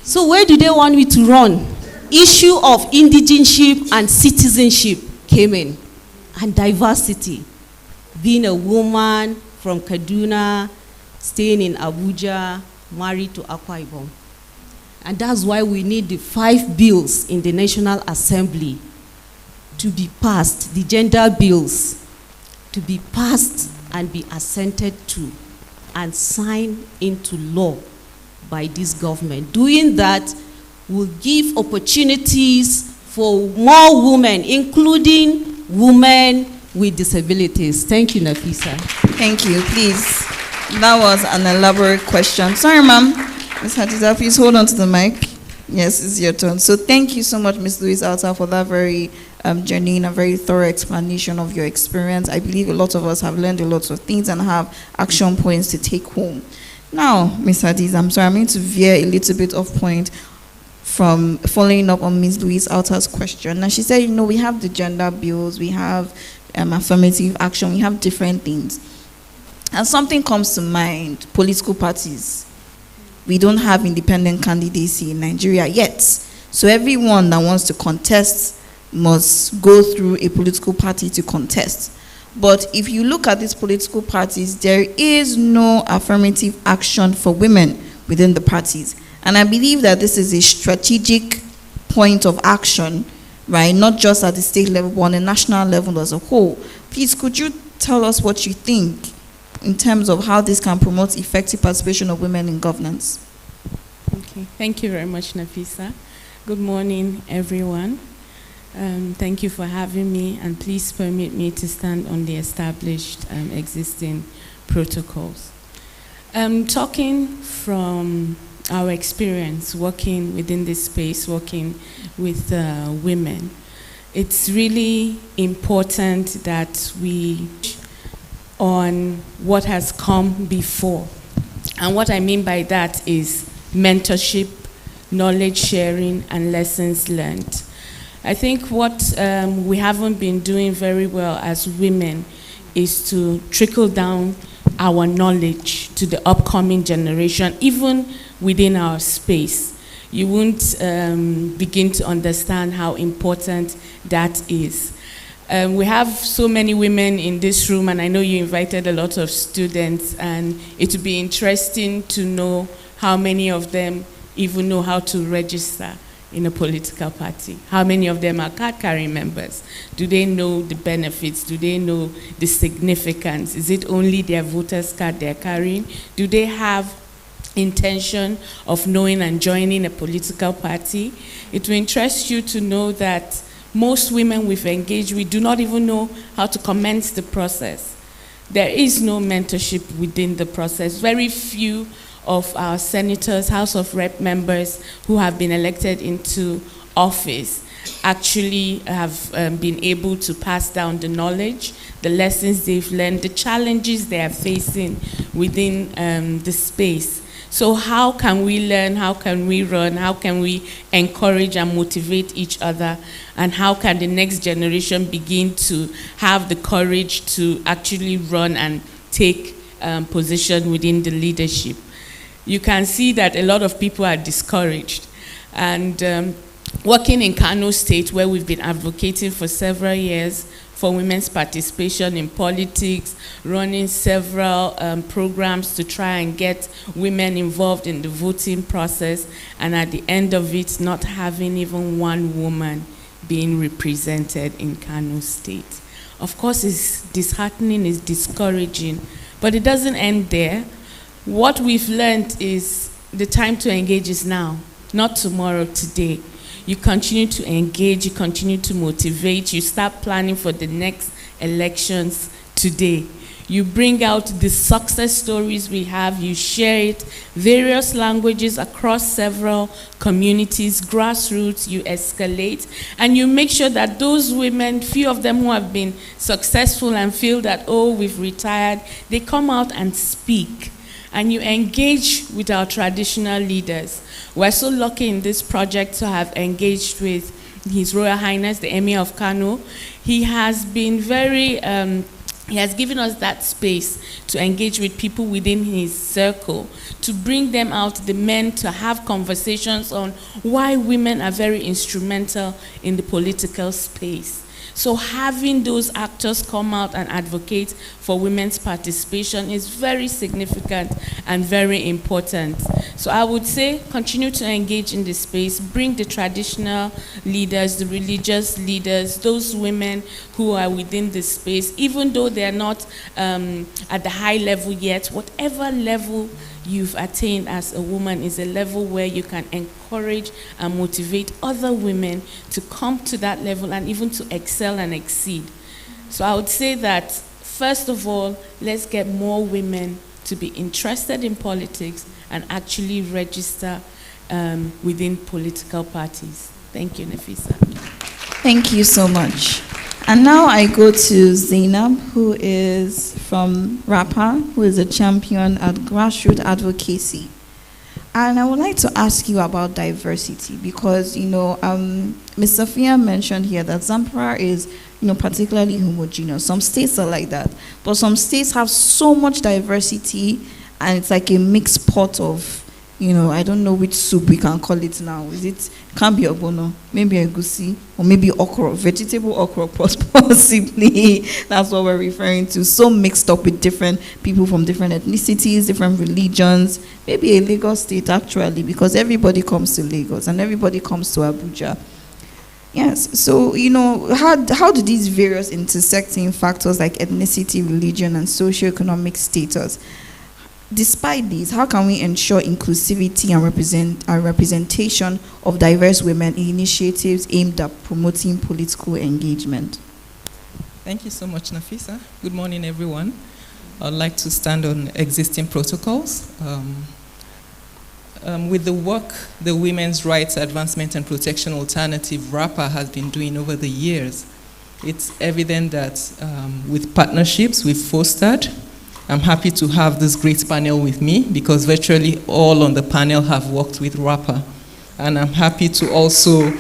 So where do they want me to run? Issue of indigenship and citizenship came in, and diversity. Being a woman from Kaduna, staying in Abuja, married to Akwa Ibom. And that's why we need the 5 bills in the National Assembly to be passed, the gender bills, to be passed and be assented to and signed into law by this government. Doing that will give opportunities for more women, including women with disabilities. Thank you, Nafisa. Thank you. Please, that was an elaborate question. Sorry, ma'am. Ms. Hadiza, please hold on to the mic. Yes, it's your turn. So thank you so much, Ms. Louise Alta, for that very genuine and very thorough explanation of your experience. I believe a lot of us have learned a lot of things and have action points to take home. Now, Ms. Hadiza, I'm sorry, I'm going to veer a little bit off point from following up on Ms. Louise Alta's question. Now, she said, we have the gender bills, we have affirmative action, we have different things. And something comes to mind, political parties. We don't have independent candidacy in Nigeria yet. So everyone that wants to contest must go through a political party to contest. But if you look at these political parties, there is no affirmative action for women within the parties. And I believe that this is a strategic point of action, right? Not just at the state level, but on a national level as a whole. Please, could you tell us what you think in terms of how this can promote effective participation of women in governance? Okay, thank you very much, Nafisa. Good morning, everyone. Thank you for having me, and please permit me to stand on the established existing protocols. Talking from our experience working within this space, working with women, it's really important that we on what has come before. And what I mean by that is mentorship, knowledge sharing, and lessons learned. I think what we haven't been doing very well as women is to trickle down our knowledge to the upcoming generation, even within our space. You won't begin to understand how important that is. We have so many women in this room, and I know you invited a lot of students, and it would be interesting to know how many of them even know how to register in a political party. How many of them are card-carrying members? Do they know the benefits? Do they know the significance? Is it only their voter's card they're carrying? Do they have intention of knowing and joining a political party? It will interest you to know that most women we've engaged, we do not even know how to commence the process. There is no mentorship within the process. Very few of our senators, House of Rep members who have been elected into office actually have been able to pass down the knowledge, the lessons they've learned, the challenges they are facing within the space. So how can we learn, how can we run, how can we encourage and motivate each other, and how can the next generation begin to have the courage to actually run and take position within the leadership? You can see that a lot of people are discouraged. And working in Kano State, where we've been advocating for several years for women's participation in politics, running several programs to try and get women involved in the voting process, and at the end of it, not having even one woman being represented in Kano State. Of course, it's disheartening, it's discouraging, but it doesn't end there. What we've learned is the time to engage is now, not tomorrow, today. You continue to engage, you continue to motivate, you start planning for the next elections today. You bring out the success stories we have, you share it, various languages across several communities, grassroots, you escalate, and you make sure that those women, few of them who have been successful and feel that, oh, we've retired, they come out and speak. And you engage with our traditional leaders. We're so lucky in this project to have engaged with His Royal Highness, the Emir of Kano. He has been very, he has given us that space to engage with people within his circle, to bring them out, the men, to have conversations on why women are very instrumental in the political space. So having those actors come out and advocate for women's participation is very significant and very important. So I would say continue to engage in this space, bring the traditional leaders, the religious leaders, those women who are within this space, even though they're not at the high level yet, whatever level you've attained as a woman is a level where you can encourage and motivate other women to come to that level and even to excel and exceed. So I would say that, first of all, let's get more women to be interested in politics and actually register within political parties. Thank you, Nafisa. Thank you so much. And now I go to Zainab, who is from RAPA, who is a champion at grassroots advocacy. And I would like to ask you about diversity because, Ms. Sophia mentioned here that Zamfara is, particularly homogeneous. Some states are like that, but some states have so much diversity and it's like a mixed pot of, I don't know which soup we can call it now. Can't be ogbono, maybe egusi, or maybe okra, vegetable okra possibly. That's what we're referring to. So mixed up with different people from different ethnicities, different religions. Maybe a Lagos state actually, because everybody comes to Lagos and everybody comes to Abuja. Yes, so, how do these various intersecting factors like ethnicity, religion, and socioeconomic status, despite these, how can we ensure inclusivity and representation of diverse women in initiatives aimed at promoting political engagement? Thank you so much, Nafisa. Good morning, everyone. I'd like to stand on existing protocols. With the work the Women's Rights Advancement and Protection Alternative, RAPA, has been doing over the years, it's evident that with partnerships we've fostered, I'm happy to have this great panel with me because virtually all on the panel have worked with RAPA. And I'm happy to also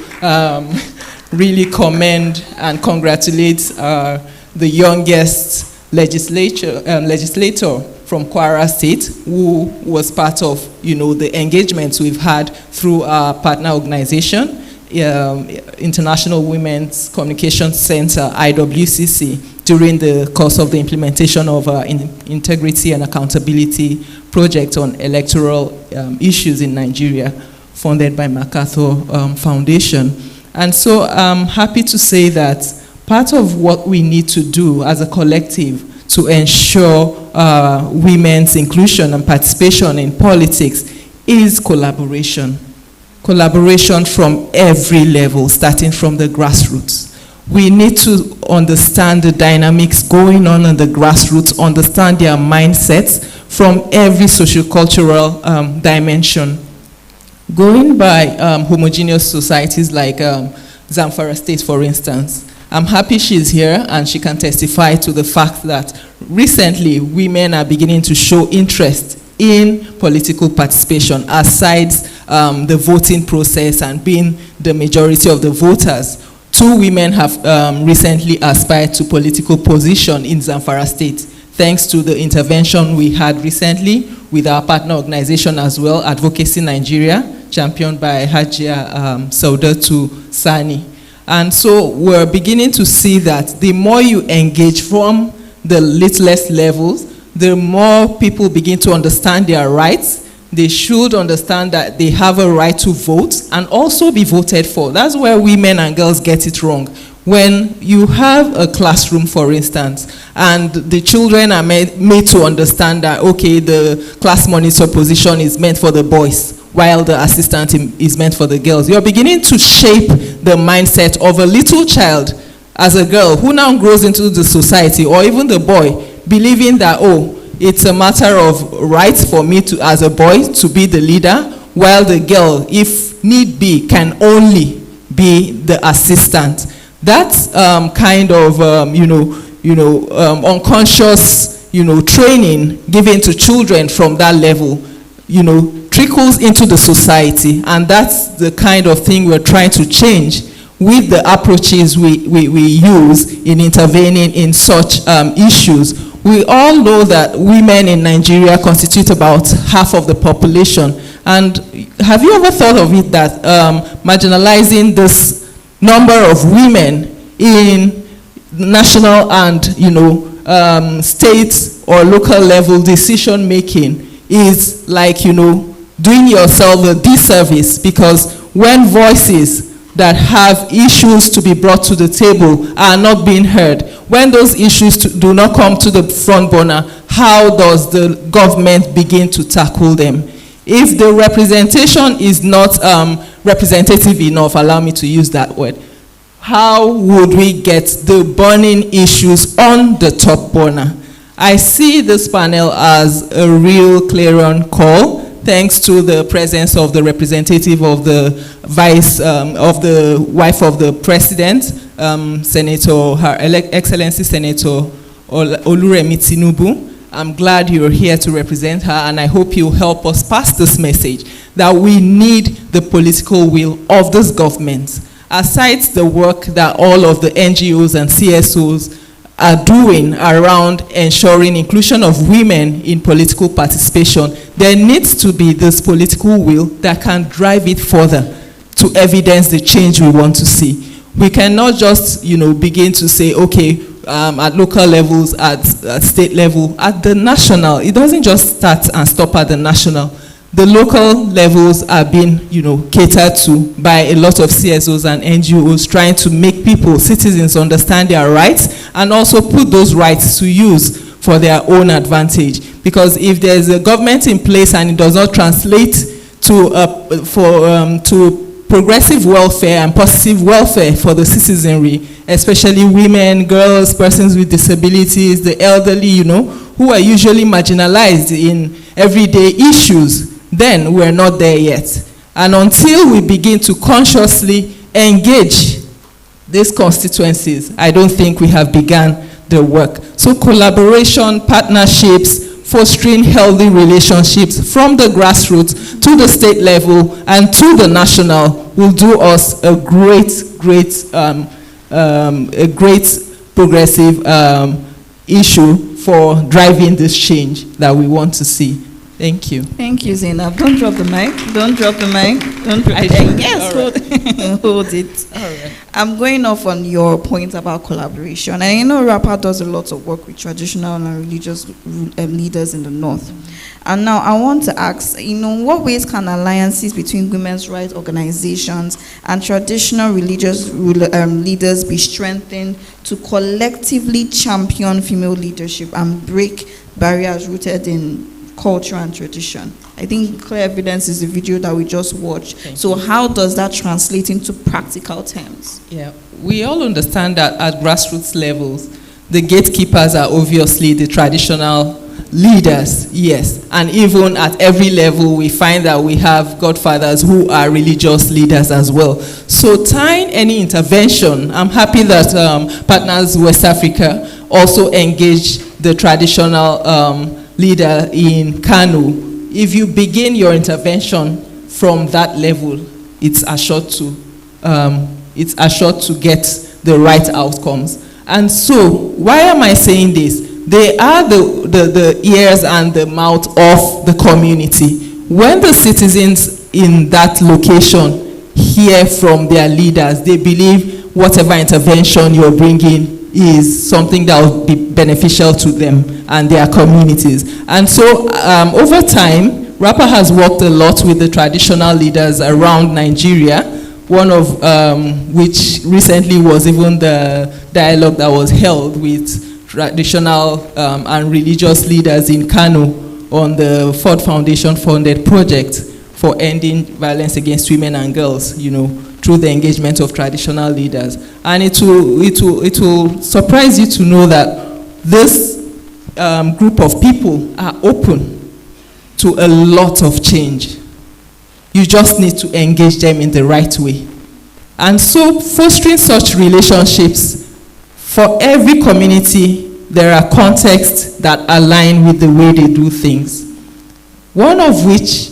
really commend and congratulate the youngest legislator from Kwara State, who was part of, the engagements we've had through our partner organization, International Women's Communication Center, IWCC, during the course of the implementation of our integrity and accountability project on electoral issues in Nigeria, funded by MacArthur Foundation. And so I'm happy to say that part of what we need to do as a collective to ensure women's inclusion and participation in politics is collaboration. Collaboration from every level, starting from the grassroots. We need to understand the dynamics going on in the grassroots, understand their mindsets from every sociocultural dimension. Going by homogeneous societies like Zamfara State, for instance, I'm happy she's here and she can testify to the fact that recently women are beginning to show interest in political participation aside the voting process and being the majority of the voters. 2 women have recently aspired to political position in Zamfara State, thanks to the intervention we had recently with our partner organization as well, Advocacy Nigeria, championed by Hajia Saudatu Sani. And so we're beginning to see that the more you engage from the littlest levels, the more people begin to understand their rights. They should understand that they have a right to vote and also be voted for. That's where women and girls get it wrong. When you have a classroom, for instance, and the children are made to understand that, okay, the class monitor position is meant for the boys, while the assistant is meant for the girls. You're beginning to shape the mindset of a little child as a girl who now grows into the society, or even the boy, believing that, oh, it's a matter of rights for me to, as a boy, to be the leader, while the girl, if need be, can only be the assistant. That's kind of, unconscious, training given to children from that level, trickles into the society, and that's the kind of thing we're trying to change with the approaches we use in intervening in such issues. We all know that women in Nigeria constitute about half of the population, and have you ever thought of it that marginalizing this number of women in national and state or local level decision making is like doing yourself a disservice, because when voices that have issues to be brought to the table are not being heard, when those issues do not come to the front burner, how does the government begin to tackle them? If the representation is not representative enough, allow me to use that word, how would we get the burning issues on the top burner? I see this panel as a real clarion call, thanks to the presence of the representative of the of the wife of the president, Senator, Her Excellency Senator Oluremi Tinubu. I'm glad you're here to represent her, and I hope you'll help us pass this message that we need the political will of this government. Aside the work that all of the NGOs and CSOs are doing around ensuring inclusion of women in political participation, there needs to be this political will that can drive it further to evidence the change we want to see. We cannot just, begin to say, okay, at local levels, at state level, at the national. It doesn't just start and stop at the national. The local levels are being, catered to by a lot of CSOs and NGOs trying to make people, citizens, understand their rights and also put those rights to use for their own advantage. Because if there's a government in place and it does not translate to progressive welfare and positive welfare for the citizenry, especially women, girls, persons with disabilities, the elderly, who are usually marginalized in everyday issues, then we're not there yet. And until we begin to consciously engage these constituencies, I don't think we have begun the work. So collaboration, partnerships, fostering healthy relationships from the grassroots to the state level and to the national will do us a great progressive issue for driving this change that we want to see. Thank you. Thank you, Zainab. Don't drop the mic. Don't drop the mic. Don't drop Yes, hold it. All right. I'm going off on your point about collaboration. And RAPA does a lot of work with traditional and religious leaders in the North. And now I want to ask, what ways can alliances between women's rights organizations and traditional religious leaders be strengthened to collectively champion female leadership and break barriers rooted in culture and tradition? I think clear evidence is the video that we just watched. So how does that translate into practical terms? Yeah, we all understand that at grassroots levels, the gatekeepers are obviously the traditional leaders, yes. And even at every level, we find that we have godfathers who are religious leaders as well. So tying any intervention, I'm happy that Partners West Africa also engaged the traditional leader in Kano. If you begin your intervention from that level, it's assured to get the right outcomes. And so, why am I saying this? They are the ears and the mouth of the community. When the citizens in that location hear from their leaders, they believe whatever intervention you're bringing is something that will be beneficial to them and their communities. And so over time, RAPA has worked a lot with the traditional leaders around Nigeria, one of which recently was even the dialogue that was held with traditional and religious leaders in Kano on the Ford Foundation funded project for ending violence against women and girls, through the engagement of traditional leaders. And it will surprise you to know that this group of people are open to a lot of change. You just need to engage them in the right way. And so fostering such relationships, for every community, there are contexts that align with the way they do things. One of which,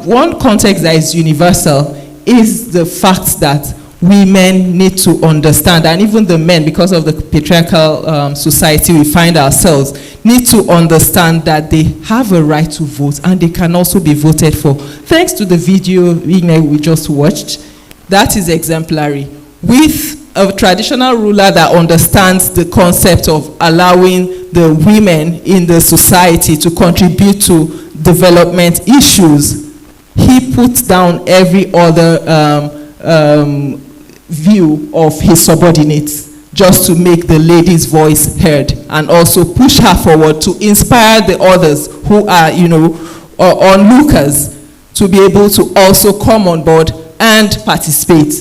one context that is universal is the fact that women need to understand, and even the men, because of the patriarchal society we find ourselves, need to understand that they have a right to vote and they can also be voted for. Thanks to the video we just watched, that is exemplary. With a traditional ruler that understands the concept of allowing the women in the society to contribute to development issues, he puts down every other view of his subordinates just to make the lady's voice heard and also push her forward to inspire the others who are, onlookers to be able to also come on board and participate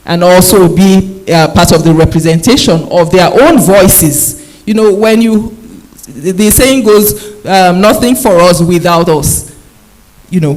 and also be part of the representation of their own voices. When you the saying goes, nothing for us without us. You know,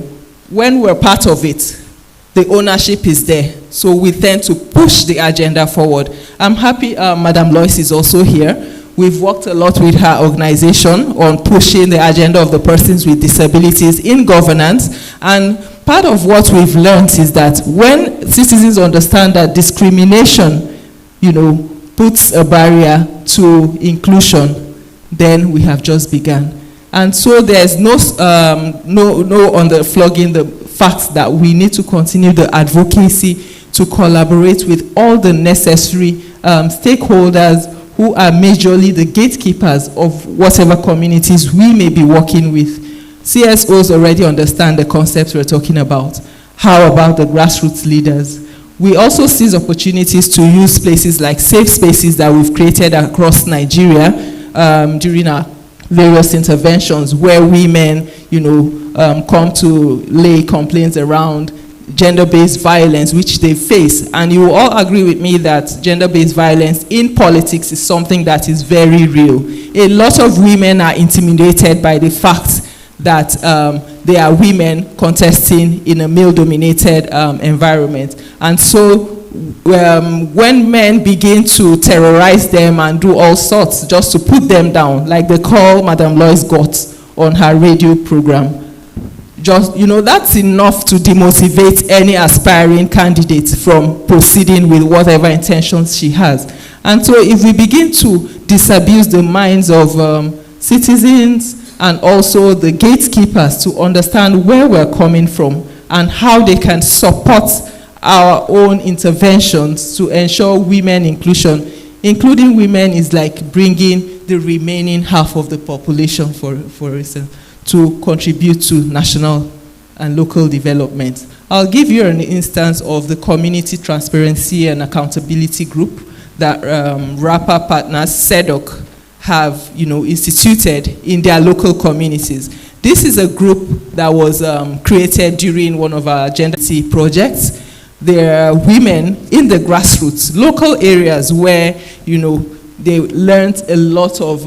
when we're part of it, the ownership is there. So we tend to push the agenda forward. I'm happy Madam Lois is also here. We've worked a lot with her organization on pushing the agenda of the persons with disabilities in governance. And part of what we've learned is that when citizens understand that discrimination, you know, puts a barrier to inclusion, then we have just begun. And so there's no on the flogging the fact that we need to continue the advocacy to collaborate with all the necessary stakeholders who are majorly the gatekeepers of whatever communities we may be working with. CSOs already understand the concepts we're talking about. How about the grassroots leaders? We also seize opportunities to use places like safe spaces that we've created across Nigeria during our various interventions where women, you know, come to lay complaints around gender-based violence which they face. And you will all agree with me that gender-based violence in politics is something that is very real. A lot of women are intimidated by the fact that they are women contesting in a male-dominated environment. And so when men begin to terrorize them and do all sorts just to put them down, like the call Madam Lois got on her radio program, just, you know, that's enough to demotivate any aspiring candidate from proceeding with whatever intentions she has. And so if we begin to disabuse the minds of citizens and also the gatekeepers to understand where we're coming from and how they can support our own interventions to ensure women inclusion, including women is like bringing the remaining half of the population, for instance, to contribute to national and local development. I'll give you an instance of the Community Transparency and Accountability Group that RAPA partners, SEDOC, have, you know, instituted in their local communities. This is a group that was created during one of our gender projects. There are women in the grassroots, local areas where, you know, they learned a lot of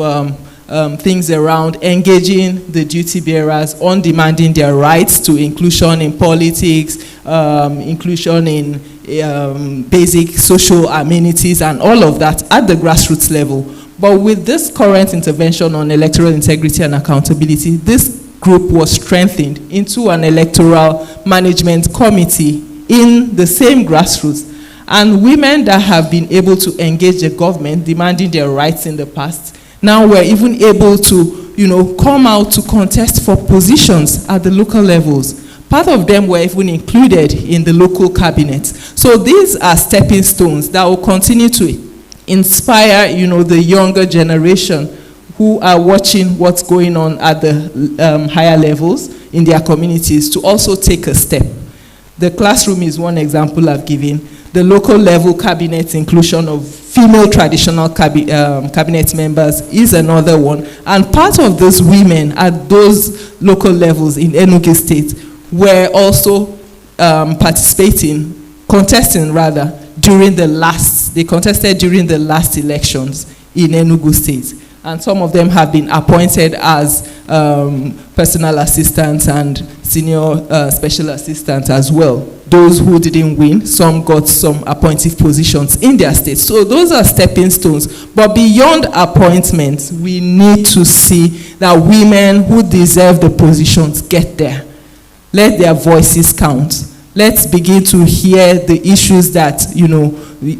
things around engaging the duty bearers on demanding their rights to inclusion in politics, inclusion in basic social amenities and all of that at the grassroots level. But with this current intervention on electoral integrity and accountability, this group was strengthened into an electoral management committee in the same grassroots. And women that have been able to engage the government demanding their rights in the past, now we're even able to, you know, come out to contest for positions at the local levels. Part of them were even included in the local cabinets. So these are stepping stones that will continue to inspire, you know, the younger generation who are watching what's going on at the higher levels in their communities to also take a step. The classroom is one example I've given. The local level cabinet inclusion of female traditional cabinet members is another one. And part of those women at those local levels in Enugu State were also contesting rather, they contested during the last elections in Enugu State. And some of them have been appointed as personal assistants and senior special assistants as well. Those who didn't win, some got some appointive positions in their states. So those are stepping stones. But beyond appointments, we need to see that women who deserve the positions get there. Let their voices count. Let's begin to hear the issues that, you know,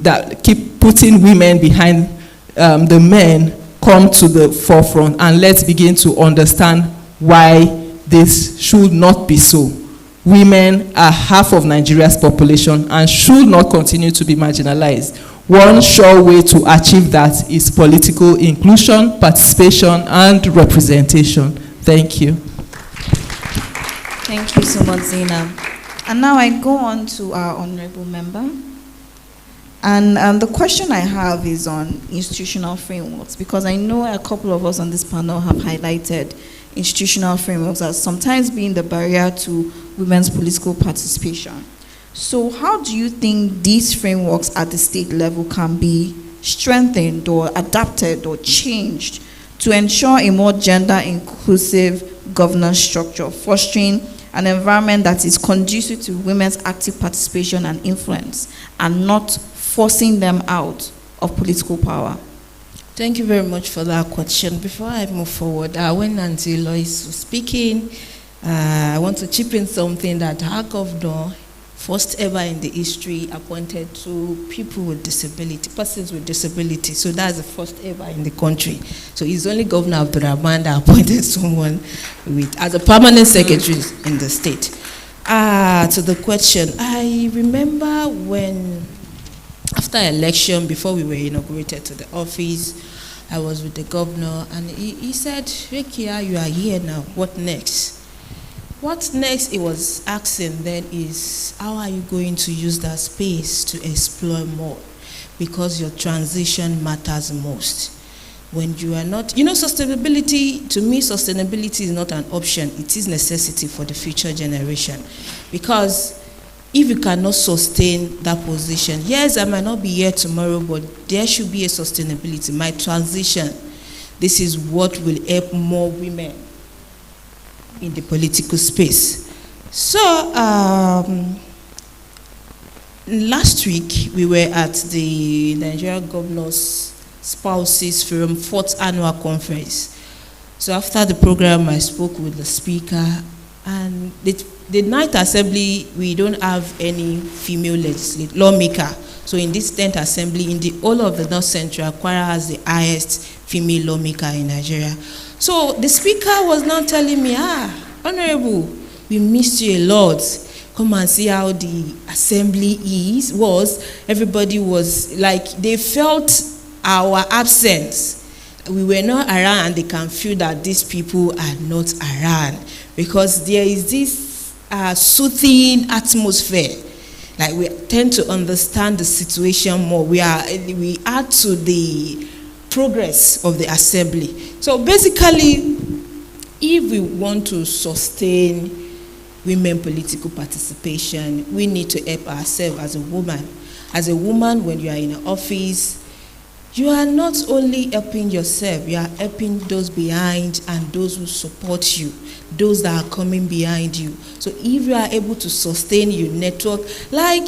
that keep putting women behind the men come to the forefront, and let's begin to understand why this should not be so. Women are half of Nigeria's population and should not continue to be marginalized. One sure way to achieve that is political inclusion, participation, and representation. Thank you. Thank you so much, Zainab. And now I go on to our honorable member. And the question I have is on institutional frameworks, because I know a couple of us on this panel have highlighted institutional frameworks as sometimes being the barrier to women's political participation. So how do you think these frameworks at the state level can be strengthened or adapted or changed to ensure a more gender-inclusive governance structure, fostering an environment that is conducive to women's active participation and influence, and not forcing them out of political power? Thank you very much for that question. Before I move forward, when Nancy Lois was speaking, I want to chip in something that our governor, first ever in the history, appointed to people with disability, persons with disability. So that's the first ever in the country. So he's only Governor Abdurrahman that appointed someone with as a permanent secretary in the state. To the question, I remember when, after election, before we were inaugurated to the office, I was with the governor, and he said, Rekia, you are here now, what next? What next he was asking then is, how are you going to use that space to explore more? Because your transition matters most. When you are not, sustainability, to me, sustainability is not an option. It is necessity for the future generation. Because if you cannot sustain that position, yes, I might not be here tomorrow, but there should be a sustainability. My transition, this is what will help more women in the political space. So, last week, we were at the Nigerian Governors Spouses Forum 4th Annual Conference. So after the program, I spoke with the speaker, and the night assembly, we don't have any female lawmaker. So in this 10th assembly, in the whole of the North Central, Kwara has the highest female lawmaker in Nigeria. So the speaker was now telling me, Honorable, we missed you a lot. Come and see how the assembly was. Everybody was like, they felt our absence. We were not around, and they can feel that these people are not around, because there is this soothing atmosphere. Like, we tend to understand the situation more. We add to the progress of the assembly. So basically, if we want to sustain women political participation, we need to help ourselves as a woman. As a woman, when you are in an office, you are not only helping yourself, you are helping those behind and those who support you, those that are coming behind you. So if you are able to sustain your network, like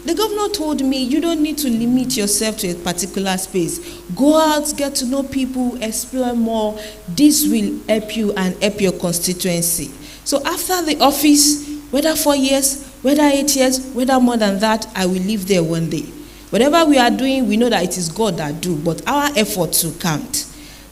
the governor told me, you don't need to limit yourself to a particular space. Go out, get to know people, explore more. This will help you and help your constituency. So after the office, whether 4 years, whether 8 years, whether more than that, I will live there one day. Whatever we are doing, we know that it is God that do, but our efforts will count.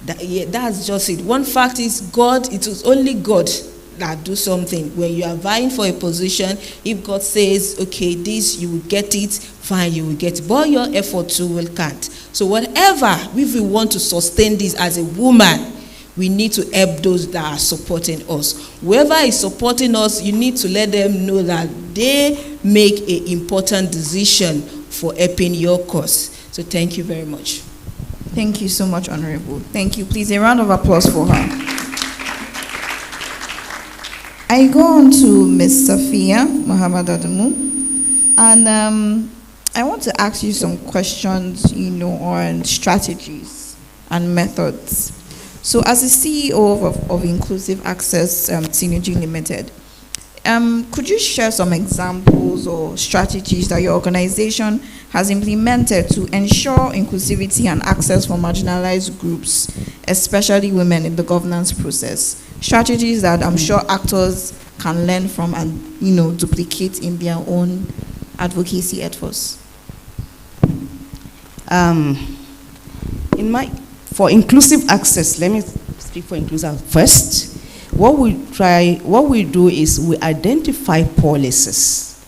That's just it. One fact is God, it is only God that do something. When you are vying for a position, if God says, okay, this, you will get it, fine, you will get it. But your effort too will count. So whatever, if we want to sustain this as a woman, we need to help those that are supporting us. Whoever is supporting us, you need to let them know that they make an important decision for helping your cause. So thank you very much. Thank you so much, Honorable. Thank you. Please, a round of applause for her. I go on to Ms. Safia Muhammad Adamu, and I want to ask you some questions, on strategies and methods. So as the CEO of Inclusive Access Synergy Limited, could you share some examples or strategies that your organization has implemented to ensure inclusivity and access for marginalized groups, especially women, in the governance process? Strategies that I'm sure actors can learn from and, duplicate in their own advocacy efforts. For inclusive access, let me speak for inclusive first. What we do is we identify policies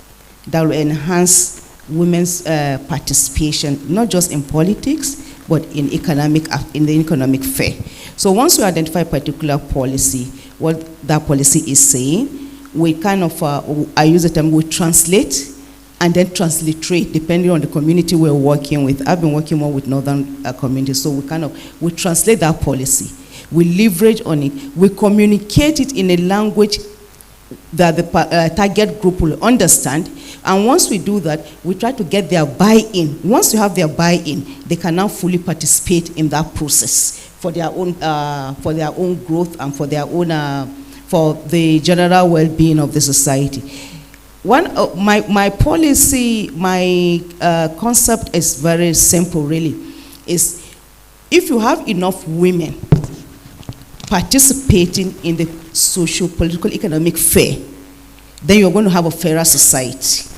that will enhance women's participation, not just in politics, but in the economic sphere. So once we identify a particular policy, what that policy is saying, we kind of, I use the term, we translate and then transliterate depending on the community we're working with. I've been working more with northern communities, so we translate that policy. We leverage on it. We communicate it in a language that the target group will understand. And once we do that, we try to get their buy-in. Once you have their buy-in, they can now fully participate in that process. for their own growth and for their own for the general well-being of the society. My policy, my concept is very simple, really. Is if you have enough women participating in the social, political, economic sphere, then you're going to have a fairer society.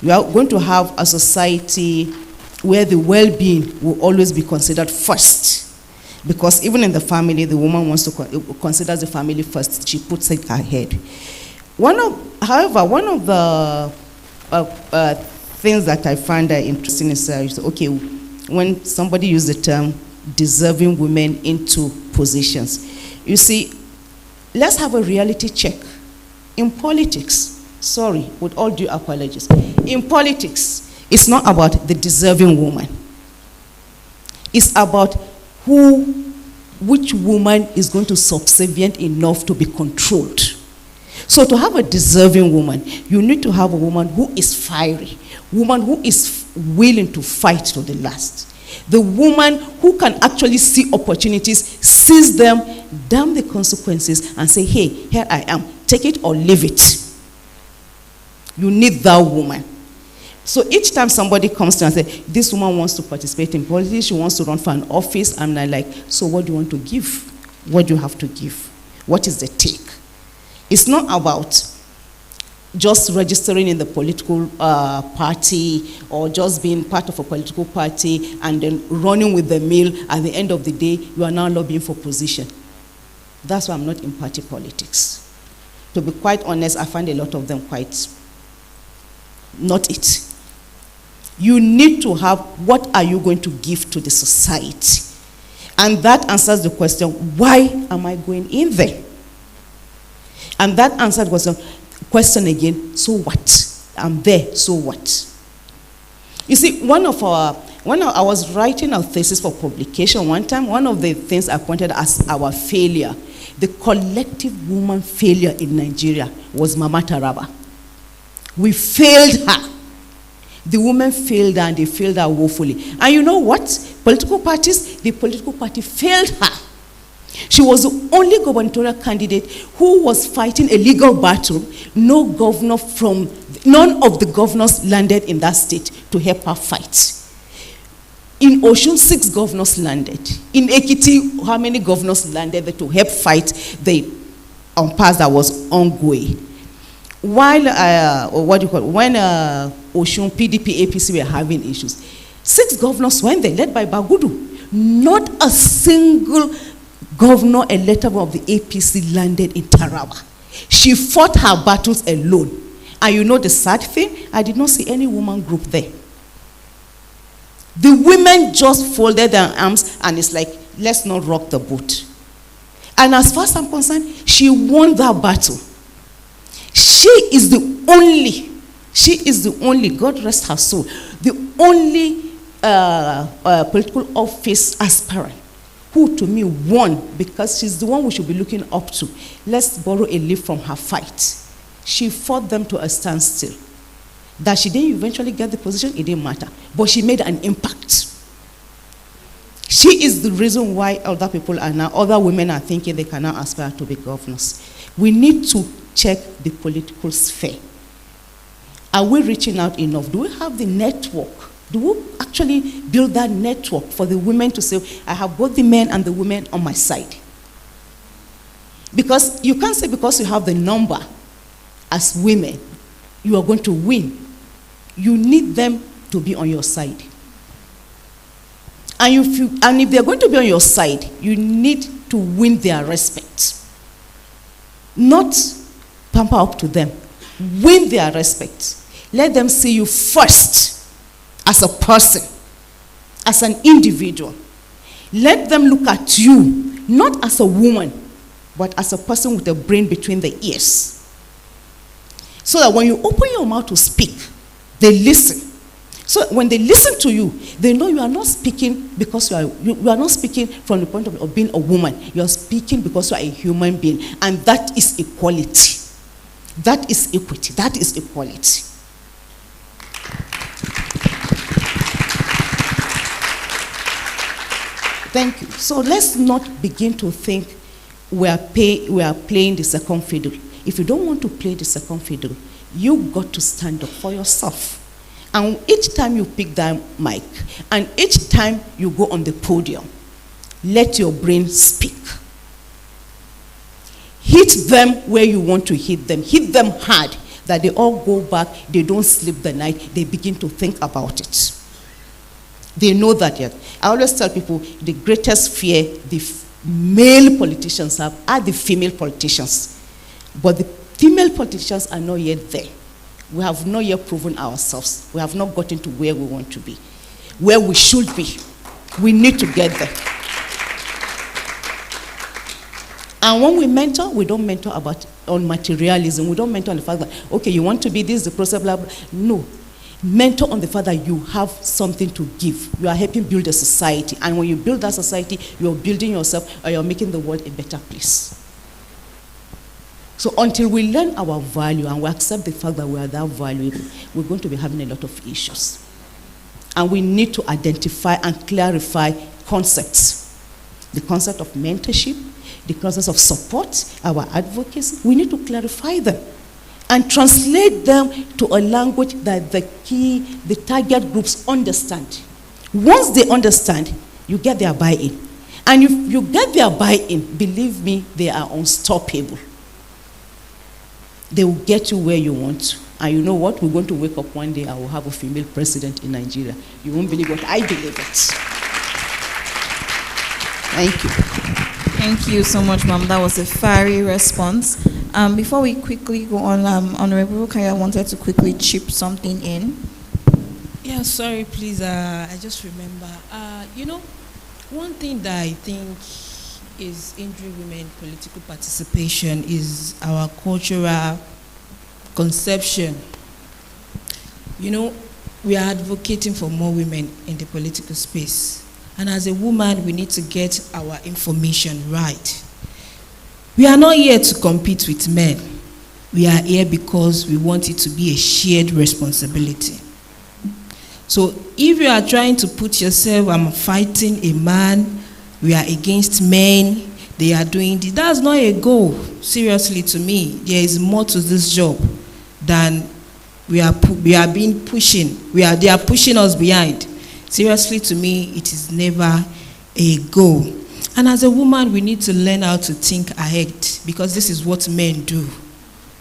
You are going to have a society where the well-being will always be considered first. Because even in the family, the woman wants to consider the family first. She puts it ahead. However, one of the things that I find interesting is, okay, when somebody uses the term deserving women into positions. You see, let's have a reality check. In politics, sorry, with all due apologies, in politics, it's not about the deserving woman. It's about which woman is going to subservient enough to be controlled. So to have a deserving woman, you need to have a woman who is fiery, woman who is willing to fight to the last. The woman who can actually see opportunities, seize them, damn the consequences, and say, hey, here I am, take it or leave it. You need that woman. So each time somebody comes to and says, this woman wants to participate in politics, she wants to run for an office, I'm like, so what do you want to give? What do you have to give? What is the take? It's not about just registering in the political party or just being part of a political party and then running with the mill. At the end of the day, you are now lobbying for position. That's why I'm not in party politics. To be quite honest, I find a lot of them quite not it. You need to have, what are you going to give to the society? And that answers the question, why am I going in there? And that answers the question again, so what? I'm there, so what? You see, when I was writing our thesis for publication one time, one of the things I pointed as our failure, the collective woman failure in Nigeria was Mama Taraba. We failed her. The women failed her, and they failed her woefully. And you know what? The political party failed her. She was the only gubernatorial candidate who was fighting a legal battle. None of the governors landed in that state to help her fight. In Osun, 6 governors landed. In Ekiti, how many governors landed to help fight the impasse that was ongoing? While, when Osun, PDP, APC were having issues, 6 governors went there, led by Bagudu. Not a single governor elected of the APC landed in Taraba. She fought her battles alone. And you know the sad thing? I did not see any woman group there. The women just folded their arms and it's like, let's not rock the boat. And as far as I'm concerned, she won that battle. She is the only, God rest her soul, the only political office aspirant who to me won, because she's the one we should be looking up to. Let's borrow a leaf from her fight. She fought them to a standstill. That she didn't eventually get the position, it didn't matter. But she made an impact. She is the reason why other women are thinking they cannot aspire to be governors. We need to check the political sphere. Are we reaching out enough? Do we have the network? Do we actually build that network for the women to say, I have both the men and the women on my side? Because you can't say because you have the number as women, you are going to win. You need them to be on your side. And if they're going to be on your side, you need to win their respect. Not pamper up to them. Win their respect. Let them see you first as a person, as an individual. Let them look at you, not as a woman, but as a person with a brain between the ears. So that when you open your mouth to speak, they listen. So when they listen to you, they know you are not speaking because you are not speaking from the point of being a woman. You are speaking because you are a human being. And that is equality. That is equity. That is equality. Thank you. So let's not begin to think we are playing the second fiddle. If you don't want to play the second fiddle, you've got to stand up for yourself. And each time you pick that mic, and each time you go on the podium, let your brain speak. Hit them where you want to hit them. Hit them hard, that they all go back, they don't sleep the night, they begin to think about it. They know that yet. I always tell people the greatest fear the male politicians have are the female politicians. But the female politicians are not yet there. We have not yet proven ourselves. We have not gotten to where we want to be, where we should be. We need to get there. And when we mentor, we don't mentor on materialism. We don't mentor on the fact that, okay, you want to be this, the process, blah, blah. No. Mentor on the fact that you have something to give. You are helping build a society. And when you build that society, you're building yourself, or you're making the world a better place. So until we learn our value and we accept the fact that we are that valuable, we're going to be having a lot of issues. And we need to identify and clarify concepts. The concept of mentorship, the concept of support, our advocacy, we need to clarify them and translate them to a language that the target groups understand. Once they understand, you get their buy-in. And if you get their buy-in, believe me, they are unstoppable. They will get you where you want to. And you know what? We're going to wake up one day and we'll have a female president in Nigeria. You won't believe what I believe it. Thank you. Thank you so much, ma'am. That was a fiery response. Before we quickly go on, Honorable Kaya wanted to quickly chip something in. Yeah, sorry, please. I just remember. You know, one thing that I think is hindering women political participation is our cultural conception. You know, we are advocating for more women in the political space. And as a woman, we need to get our information right. We are not here to compete with men. We are here because we want it to be a shared responsibility. So if you are trying to put yourself, I'm fighting a man, we are against men, they are doing this, that's not a goal. Seriously, to me, there is more to this job than we are being pushing. They are pushing us behind. Seriously, to me, it is never a goal. And as a woman, we need to learn how to think ahead, because this is what men do.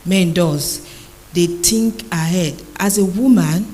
Men does. They think ahead. As a woman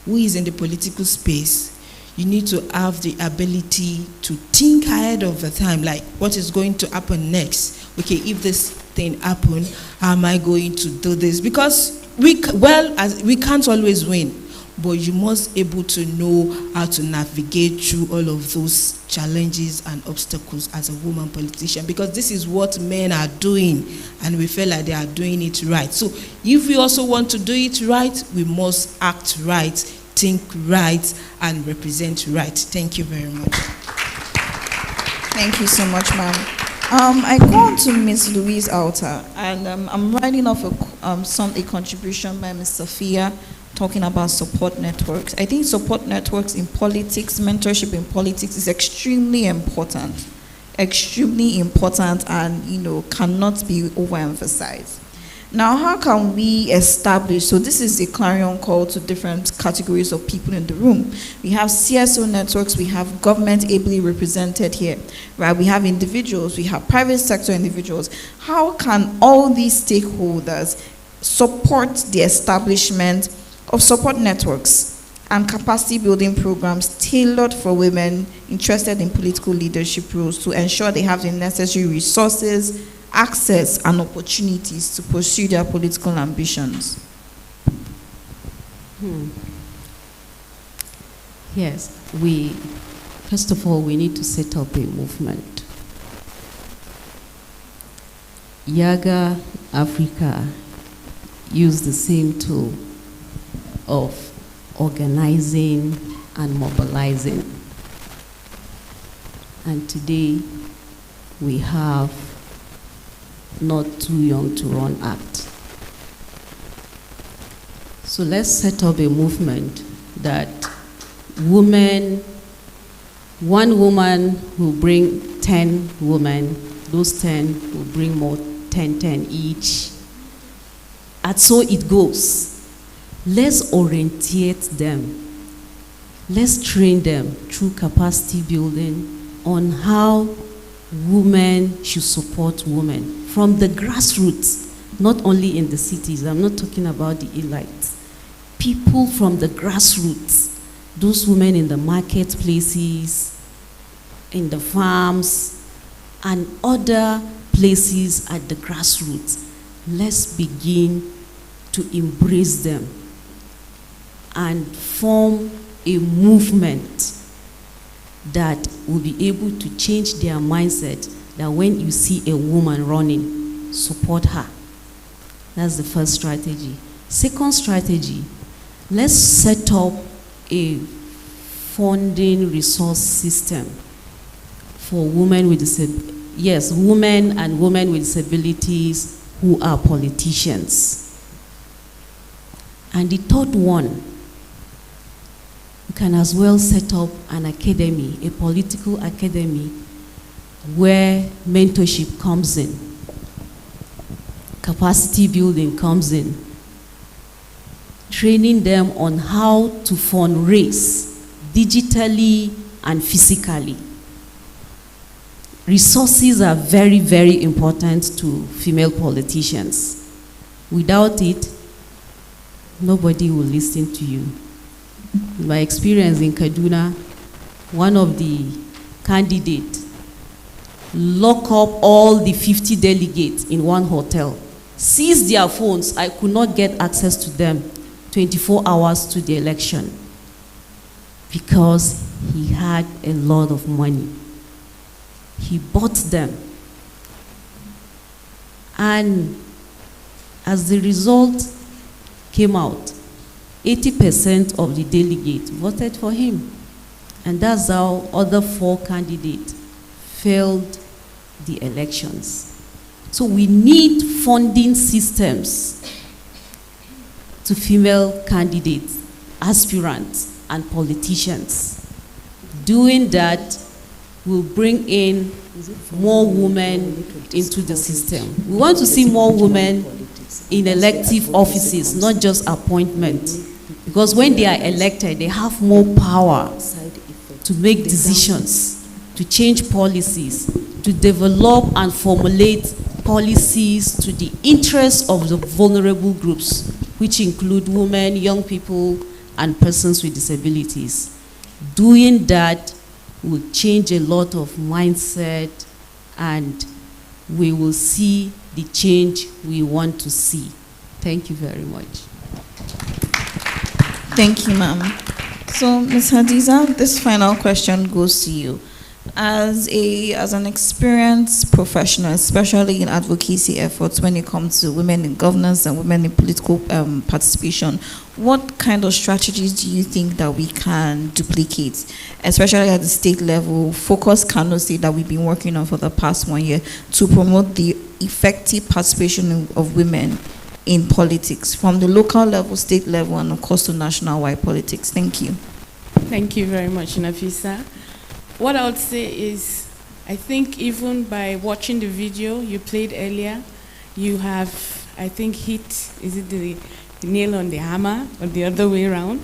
who is in the political space, you need to have the ability to think ahead of the time, like what is going to happen next. Okay, if this thing happens, how am I going to do this? Because we can't always win. But you must be able to know how to navigate through all of those challenges and obstacles as a woman politician, because this is what men are doing, and we feel like they are doing it right. So if we also want to do it right, we must act right, think right, and represent right. Thank you very much. Thank you so much, ma'am. I go on to Ms. Louise Alta, and I'm writing off a contribution by Ms. Sophia, talking about support networks. I think support networks in politics, mentorship in politics is extremely important, and cannot be overemphasized. Now, how can we establish, so this is a clarion call to different categories of people in the room. We have CSO networks, we have government ably represented here, right? We have individuals, we have private sector individuals. How can all these stakeholders support the establishment of support networks and capacity building programs tailored for women interested in political leadership roles to ensure they have the necessary resources, access, and opportunities to pursue their political ambitions? Yes, first of all, we need to set up a movement. Yaga Africa used the same tool of organizing and mobilizing. And today, we have Not Too Young to Run Act. So let's set up a movement that women One woman will bring 10 women. Those 10 will bring more 10 each. And so it goes. Let's orientate them. Let's train them through capacity building on how women should support women from the grassroots, not only in the cities. I'm not talking about the elites. People from the grassroots, those women in the marketplaces, in the farms, and other places at the grassroots. Let's begin to embrace them and form a movement that will be able to change their mindset, that when you see a woman running, support her. That's the first strategy. Second strategy, let's set up a funding resource system for women with women and women with disabilities who are politicians. And the third one, you can as well set up an academy, a political academy, where mentorship comes in, capacity building comes in, training them on how to fundraise digitally and physically. Resources are very, very important to female politicians. Without it, nobody will listen to you. In my experience in Kaduna, one of the candidates lock up all the 50 delegates in one hotel, seize their phones. I could not get access to them 24 hours to the election because he had a lot of money. He bought them. And as the result came out, 80% of the delegates voted for him. And that's how other 4 candidates failed the elections. So we need funding systems to female candidates, aspirants, and politicians. Doing that will bring in more women into the system. We want to see more women in elective offices, not just appointment. Because when they are elected, they have more power to make decisions, to change policies, to develop and formulate policies to the interests of the vulnerable groups, which include women, young people, and persons with disabilities. Doing that will change a lot of mindset, and we will see the change we want to see. Thank you very much. Thank you, ma'am. So, Ms. Hadiza, this final question goes to you. As an experienced professional, especially in advocacy efforts when it comes to women in governance and women in political participation, what kind of strategies do you think that we can duplicate, especially at the state level, focus Kano State that we've been working on for the past 1 year, to promote the effective participation of women in politics, from the local level, state level, and of course to national-wide politics? Thank you. Thank you very much, Nafisa. What I would say is, I think even by watching the video you played earlier, you have, I think, hit, is it the nail on the hammer or the other way around?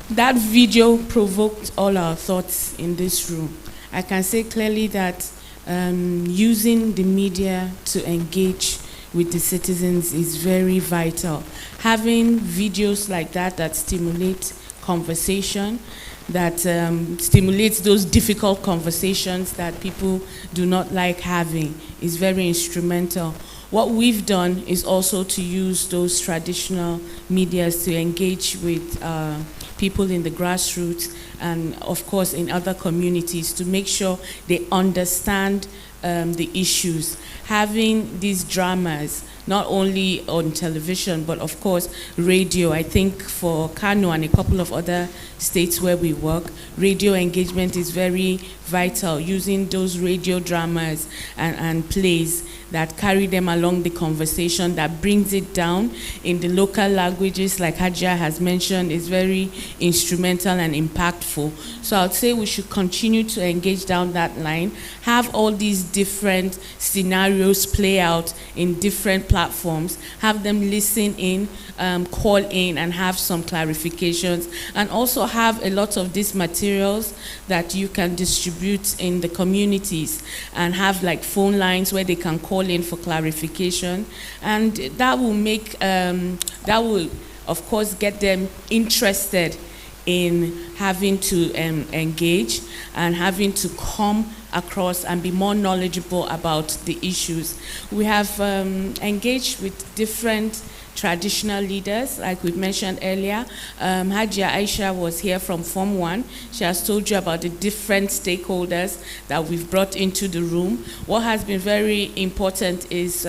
That video provoked all our thoughts in this room. I can say clearly that using the media to engage with the citizens is very vital. Having videos like that stimulate conversation, that stimulates those difficult conversations that people do not like having, is very instrumental. What we've done is also to use those traditional medias to engage with people in the grassroots and, of course, in other communities to make sure they understand the issues. Having these dramas, not only on television, but of course radio. I think for Kano and a couple of other states where we work, radio engagement is very vital, using those radio dramas and plays that carry them along the conversation, that brings it down in the local languages, like Hajia has mentioned, is very instrumental and impactful. So I would say we should continue to engage down that line, have all these different scenarios play out in different platforms, have them listen in, call in and have some clarifications, and also have a lot of these materials that you can distribute in the communities and have like phone lines where they can call in for clarification, and that will make, that will of course get them interested in having to engage and having to come across and be more knowledgeable about the issues. We have engaged with different traditional leaders, like we mentioned earlier. Hajia Aisha was here from Form 1. She has told you about the different stakeholders that we've brought into the room. What has been very important is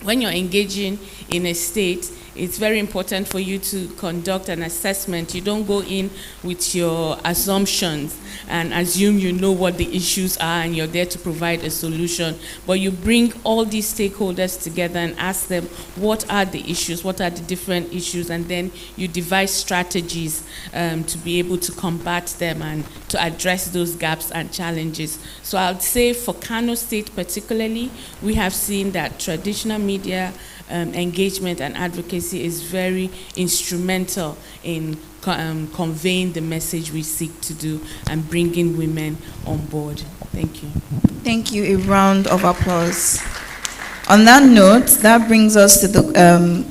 when you're engaging in a state, it's very important for you to conduct an assessment. You don't go in with your assumptions and assume you know what the issues are and you're there to provide a solution. But you bring all these stakeholders together and ask them, what are the issues, what are the different issues, and then you devise strategies to be able to combat them and to address those gaps and challenges. So I would say for Kano State particularly, we have seen that traditional media engagement and advocacy is very instrumental in conveying the message we seek to do and bringing women on board. Thank you. Thank you. A round of applause. On that note, that brings us to the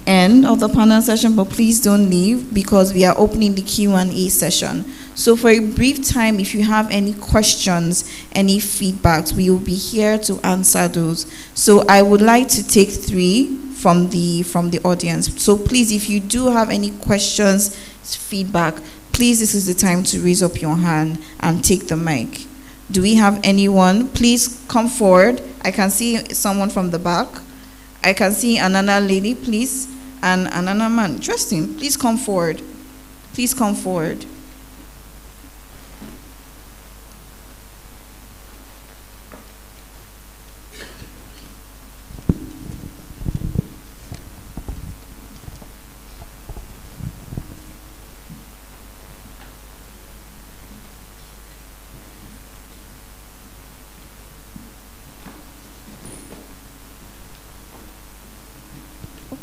end of the panel session, but please don't leave because we are opening the Q&A session. So for a brief time, if you have any questions, any feedbacks, we will be here to answer those. So I would like to take 3 from the audience. So please, if you do have any questions, feedback, please, this is the time to raise up your hand and take the mic. Do we have anyone? Please come forward. I can see someone from the back. I can see another lady, please, and another man. Interesting. Please come forward. Please come forward.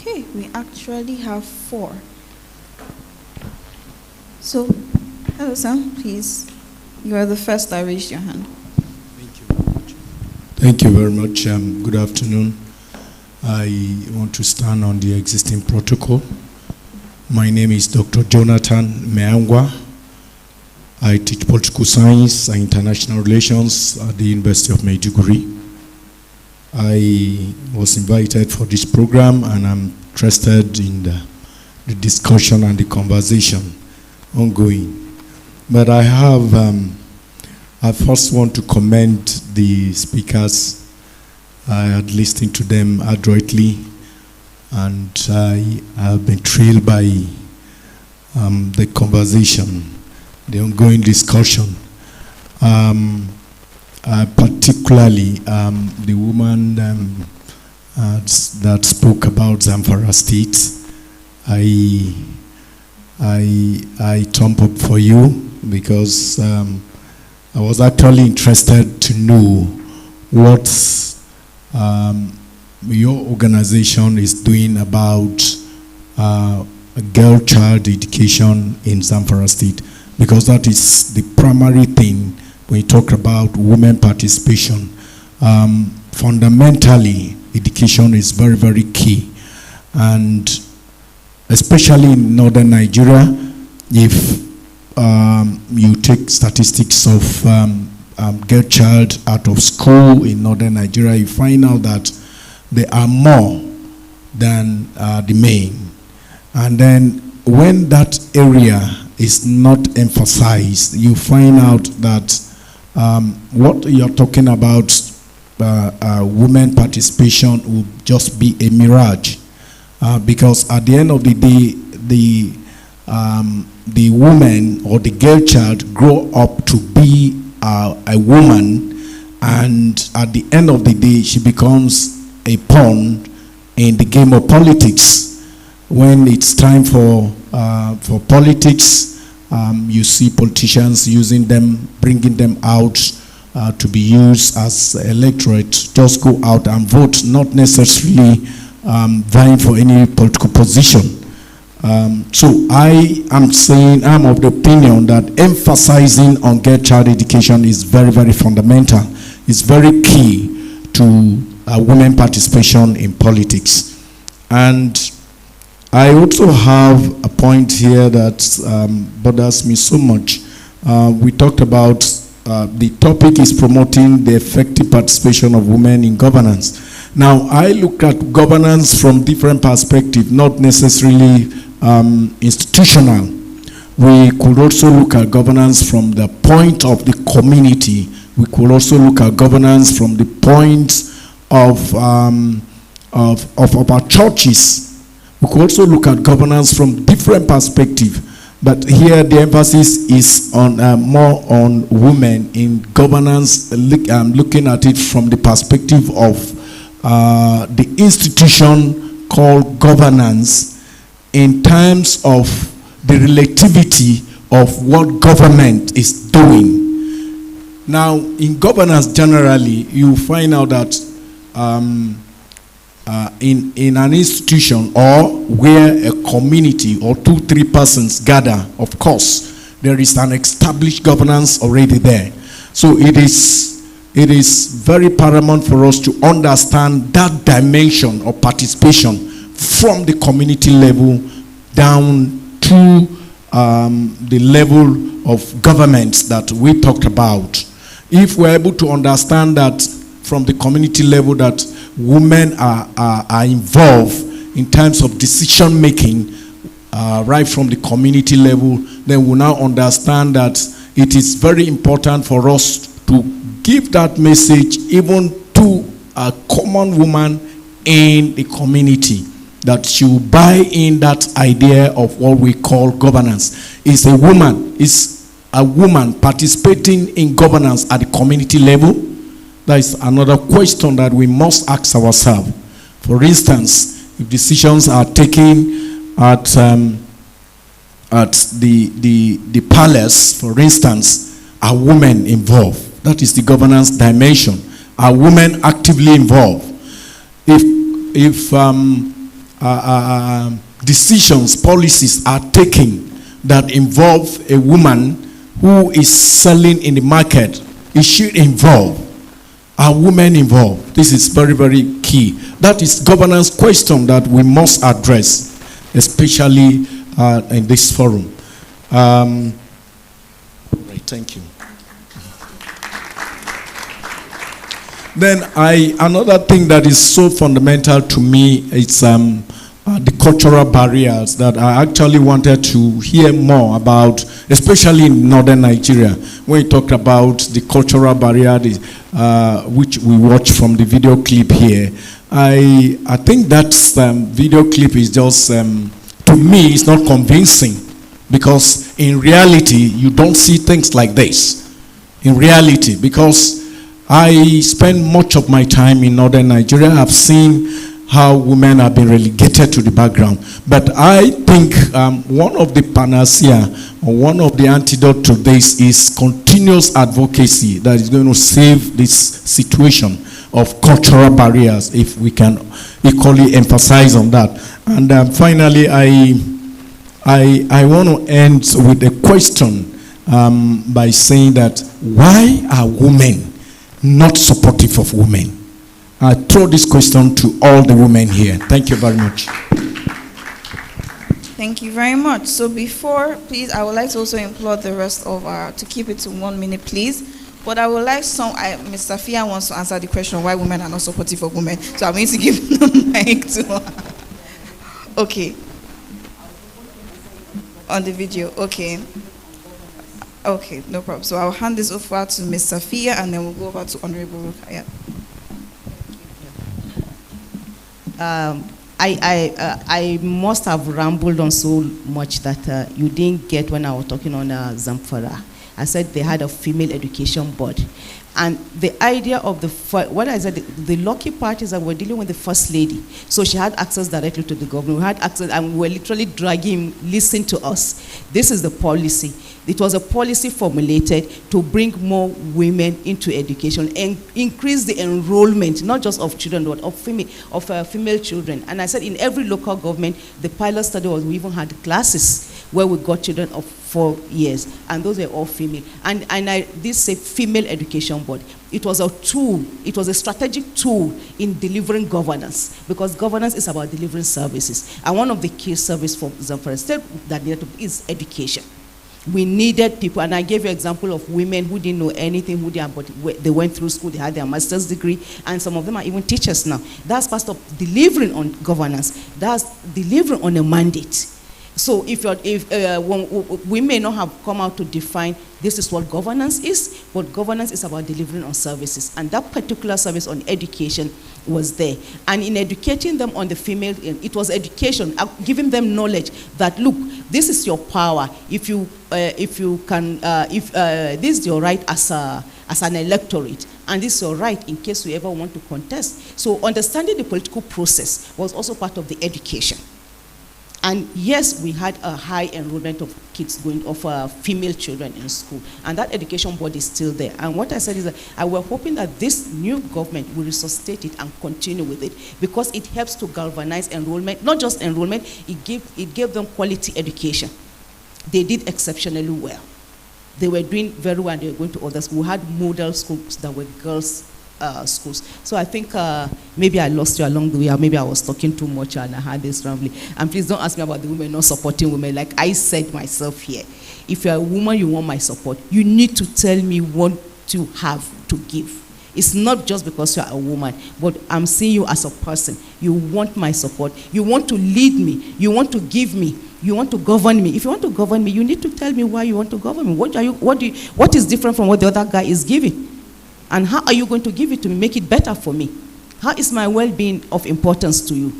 Okay, we actually have 4. So, hello, Sam, please. You are the first that raised your hand. Thank you very much. Good afternoon. I want to stand on the existing protocol. My name is Dr. Jonathan Meangwa. I teach political science and international relations at the University of Maiduguri. I was invited for this program and I'm interested in the discussion and the conversation ongoing. But I first want to commend the speakers. I had listened to them adroitly and I have been thrilled by the conversation, the ongoing discussion. Particularly the woman that spoke about Zamfara State. I thumb up for you because I was actually interested to know what your organization is doing about girl-child education in Zamfara State, because that is the primary thing when you talk about women participation. Fundamentally, education is very, very key. And especially in northern Nigeria, if you take statistics of girl child out of school in northern Nigeria, you find out that there are more than the men. And then when that area is not emphasized, you find out that what you're talking about, women participation will just be a mirage, because at the end of the day, the woman or the girl child grow up to be a woman, and at the end of the day, she becomes a pawn in the game of politics when it's time for for politics. You see politicians using them, bringing them out to be used as electorate. Just go out and vote, not necessarily vying for any political position. So I am saying, I'm of the opinion that emphasizing on girl child education is very, very fundamental. It's very key to women participation in politics. And I also have a point here that bothers me so much. We talked about the topic is promoting the effective participation of women in governance. Now, I look at governance from different perspectives, not necessarily institutional. We could also look at governance from the point of the community. We could also look at governance from the point of our churches. We could also look at governance from different perspectives. But here the emphasis is on more on women in governance, looking at it from the perspective of the institution called governance in terms of the relativity of what government is doing. Now, in governance generally, you find out that in an institution or where a community or 2-3 persons gather, of course, there is an established governance already there. So it is very paramount for us to understand that dimension of participation from the community level down to the level of governments that we talked about. If we're able to understand that from the community level that women are involved in terms of decision making right from the community level, then we now understand that it is very important for us to give that message even to a common woman in the community, that she will buy in that idea of what we call governance. Is a woman participating in governance at the community level? That is another question that we must ask ourselves. For instance, if decisions are taken at the palace, for instance, are women involved? That is the governance dimension. Are women actively involved? If decisions, policies are taken that involve a woman who is selling in the market, is she involved? Are women involved? This is very, very key. That is governance question that we must address, especially in this forum. Right, thank you. Then another thing that is so fundamental to me is the cultural barriers that I actually wanted to hear more about, especially in northern Nigeria. When you talk about the cultural barrier, which we watch from the video clip here, I think that video clip is just, to me, it's not convincing, because in reality, you don't see things like this. In reality, because I spend much of my time in northern Nigeria. I've seen how women have been relegated to the background. But I think one of the panacea or one of the antidote to this is continuous advocacy that is going to save this situation of cultural barriers, if we can equally emphasize on that. And finally, I want to end with a question by saying that why are women not supportive of women? I throw this question to all the women here. Thank you very much. Thank you very much. So before, please, I would like to also implore the rest of to keep it to 1 minute, please. But I would like Ms. Safia wants to answer the question why women are not supportive of women. So I'm going to give the mic to her. Okay. On the video, okay. Okay, no problem. So I'll hand this over to Ms. Safia, and then we'll go over to Honorable Rukaya. I must have rambled on so much that you didn't get when I was talking on Zamfara. I said they had a female education board. And the idea of what I said, the lucky part is that we're dealing with the First Lady. So she had access directly to the government. We had access, and we were literally dragging him, listen to us. This is the policy. It was a policy formulated to bring more women into education and increase the enrollment, not just of children, but of female children. And I said in every local government, the pilot study was, we even had classes where we got children of 4 years, and those were all female. And this is a female education board. It was a tool, it was a strategic tool in delivering governance, because governance is about delivering services. And one of the key services for Zamfara State that needed is education. We needed people, and I gave you an example of women who didn't know anything, but they went through school, they had their master's degree, and some of them are even teachers now. That's part of delivering on governance. That's delivering on a mandate. So we may not have come out to define this is what governance is, but governance is about delivering on services. And that particular service on education was there. And in educating them on the female, it was education, giving them knowledge that, look, this is your power. This is your right as an electorate, and this is your right in case you ever want to contest. So understanding the political process was also part of the education. And yes, we had a high enrollment of kids female children in school, and that education board is still there. And what I said is that I was hoping that this new government will resuscitate it and continue with it, because it helps to galvanize enrollment, not just enrollment, it gave them quality education. They did exceptionally well. They were doing very well, and they were going to other schools. We had model schools that were girls' schools. So I think maybe I lost you along the way, or maybe I was talking too much and I had this rambling. And please don't ask me about the women not supporting women. Like I said myself here, if you're a woman, you want my support, you need to tell me what you have to give. It's not just because you're a woman, but I'm seeing you as a person. You want my support. You want to lead me. You want to give me. You want to govern me. If you want to govern me, you need to tell me why you want to govern me. What is different from what the other guy is giving? And how are you going to give it to me, make it better for me? How is my well-being of importance to you?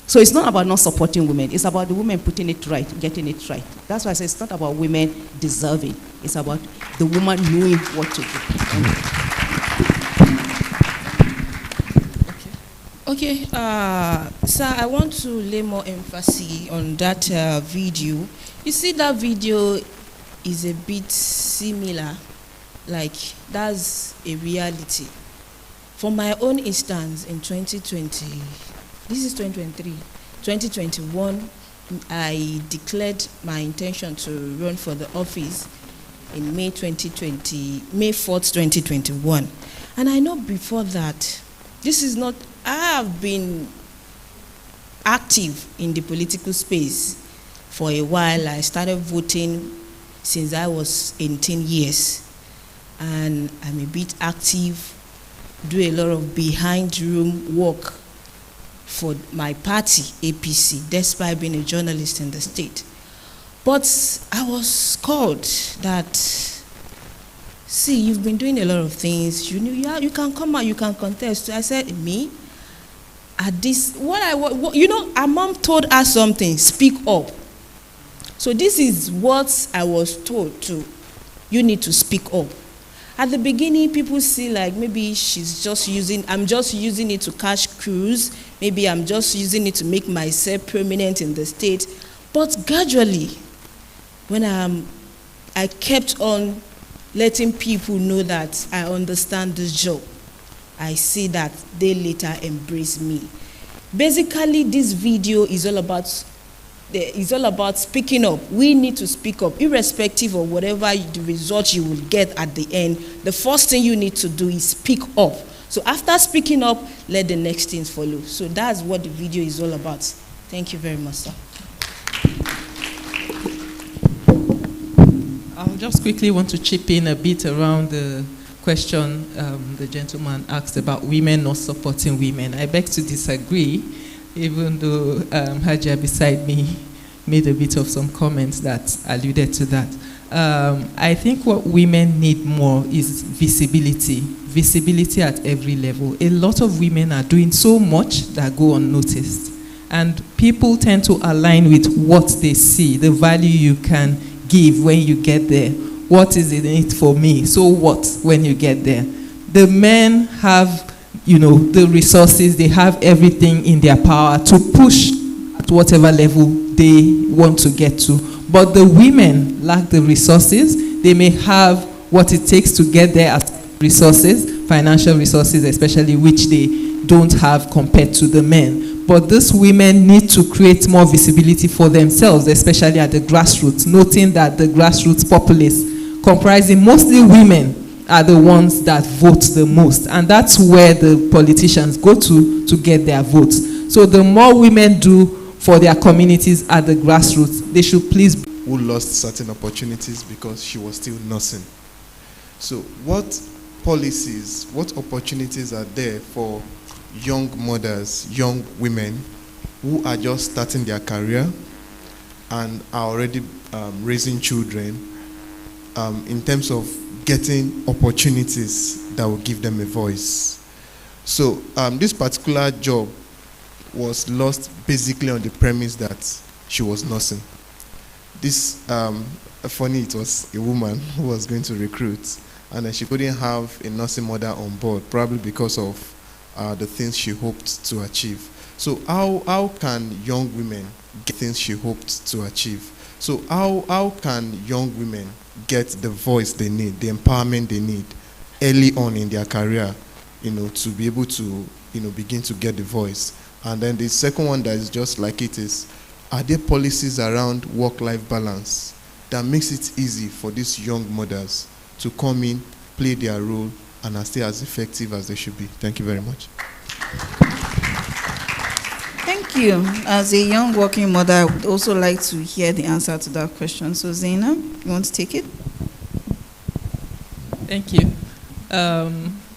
So it's not about not supporting women. It's about the women putting it right, getting it right. That's why I say it's not about women deserving. It's about the woman knowing what to do. Okay, sir, I want to lay more emphasis on that video. You see, that video is a bit similar. Like, that's a reality. For my own instance, in 2020, this is 2023, 2021, I declared my intention to run for the office in May 4th, 2021. And I know before that, I have been active in the political space for a while. I started voting since I was 18 years. And I'm a bit active, do a lot of behind-room work for my party, APC, despite being a journalist in the state. But I was called that, see, you've been doing a lot of things. You can come out, you can contest. I said, me? At this, our mom told us something, speak up. So this is what I was told to, you need to speak up. At the beginning, people see like maybe I'm just using it to cash cruise. Maybe I'm just using it to make myself permanent in the state. But gradually, when I kept on letting people know that I understand this job, I see that they later embrace me. Basically, this video is all about speaking up. We need to speak up, irrespective of whatever the result you will get at the end. The first thing you need to do is speak up. So after speaking up, let the next things follow. So that's what the video is all about. Thank you very much, sir. I just quickly want to chip in a bit around the question the gentleman asked about women not supporting women. I beg to disagree, even though Hajia beside me made a bit of some comments that alluded to that. I think what women need more is visibility at every level. A lot of women are doing so much that go unnoticed. And people tend to align with what they see, the value you can give when you get there. What is in it for me? So what when you get there? the men have, the resources, they have everything in their power to push at whatever level they want to get to. But the women lack the resources. They may have what it takes to get there as resources, financial resources especially, which they don't have compared to the men. But these women need to create more visibility for themselves, especially at the grassroots, noting that the grassroots populace, comprising mostly women, are the ones that vote the most. And that's where the politicians go to get their votes. So the more women do for their communities at the grassroots, they should please. Who lost certain opportunities because she was still nursing. So what policies, what opportunities are there for young mothers, young women who are just starting their career and are already raising children in terms of getting opportunities that will give them a voice? So this particular job was lost basically on the premise that she was nursing. This, funny, it was a woman who was going to recruit, and then she couldn't have a nursing mother on board, probably because of the things she hoped to achieve. So how can young women get things she hoped to achieve? So how can young women get the voice they need, the empowerment they need early on in their career, to be able to, begin to get the voice? And then the second one that is just like it is, are there policies around work-life balance that makes it easy for these young mothers to come in, play their role, and stay as effective as they should be? Thank you very much. Thank you. As a young working mother, I would also like to hear the answer to that question. So Zainab, you want to take it? Thank you.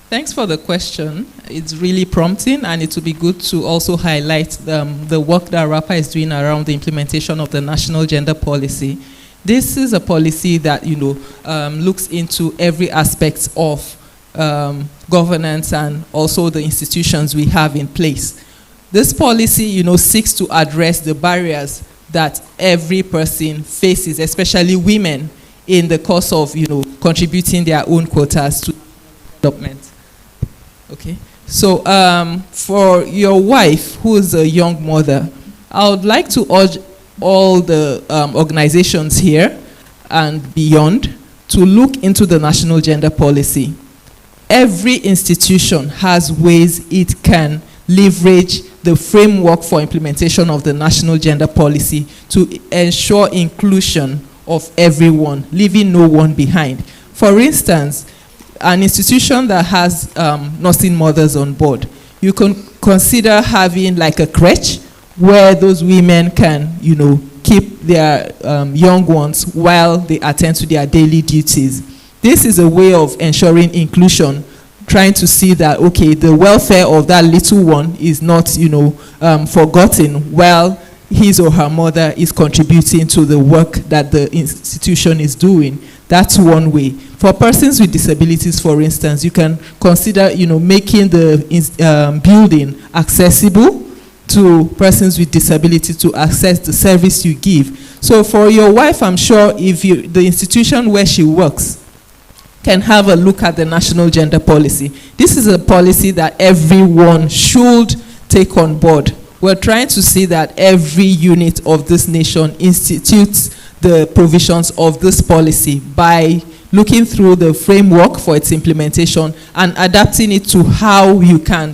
Thanks for the question. It's really prompting, and it would be good to also highlight the work that RAPA is doing around the implementation of the National Gender Policy. This is a policy that, looks into every aspect of governance and also the institutions we have in place. This policy, seeks to address the barriers that every person faces, especially women, in the course of, contributing their own quotas to development. Okay. So for your wife, who is a young mother, I would like to urge all the organizations here and beyond to look into the National Gender Policy. Every institution has ways it can leverage the framework for implementation of the National Gender Policy to ensure inclusion of everyone, leaving no one behind. For instance, an institution that has nursing mothers on board, you can consider having like a crèche where those women can, keep their young ones while they attend to their daily duties. This is a way of ensuring inclusion, trying to see that, okay, the welfare of that little one is not, forgotten while his or her mother is contributing to the work that the institution is doing. That's one way. For persons with disabilities, for instance, you can consider, making the building accessible to persons with disability to access the service you give. So for your wife, I'm sure if the institution where she works can have a look at the National Gender Policy. This is a policy that everyone should take on board. We're trying to see that every unit of this nation institutes the provisions of this policy by looking through the framework for its implementation and adapting it to how you can,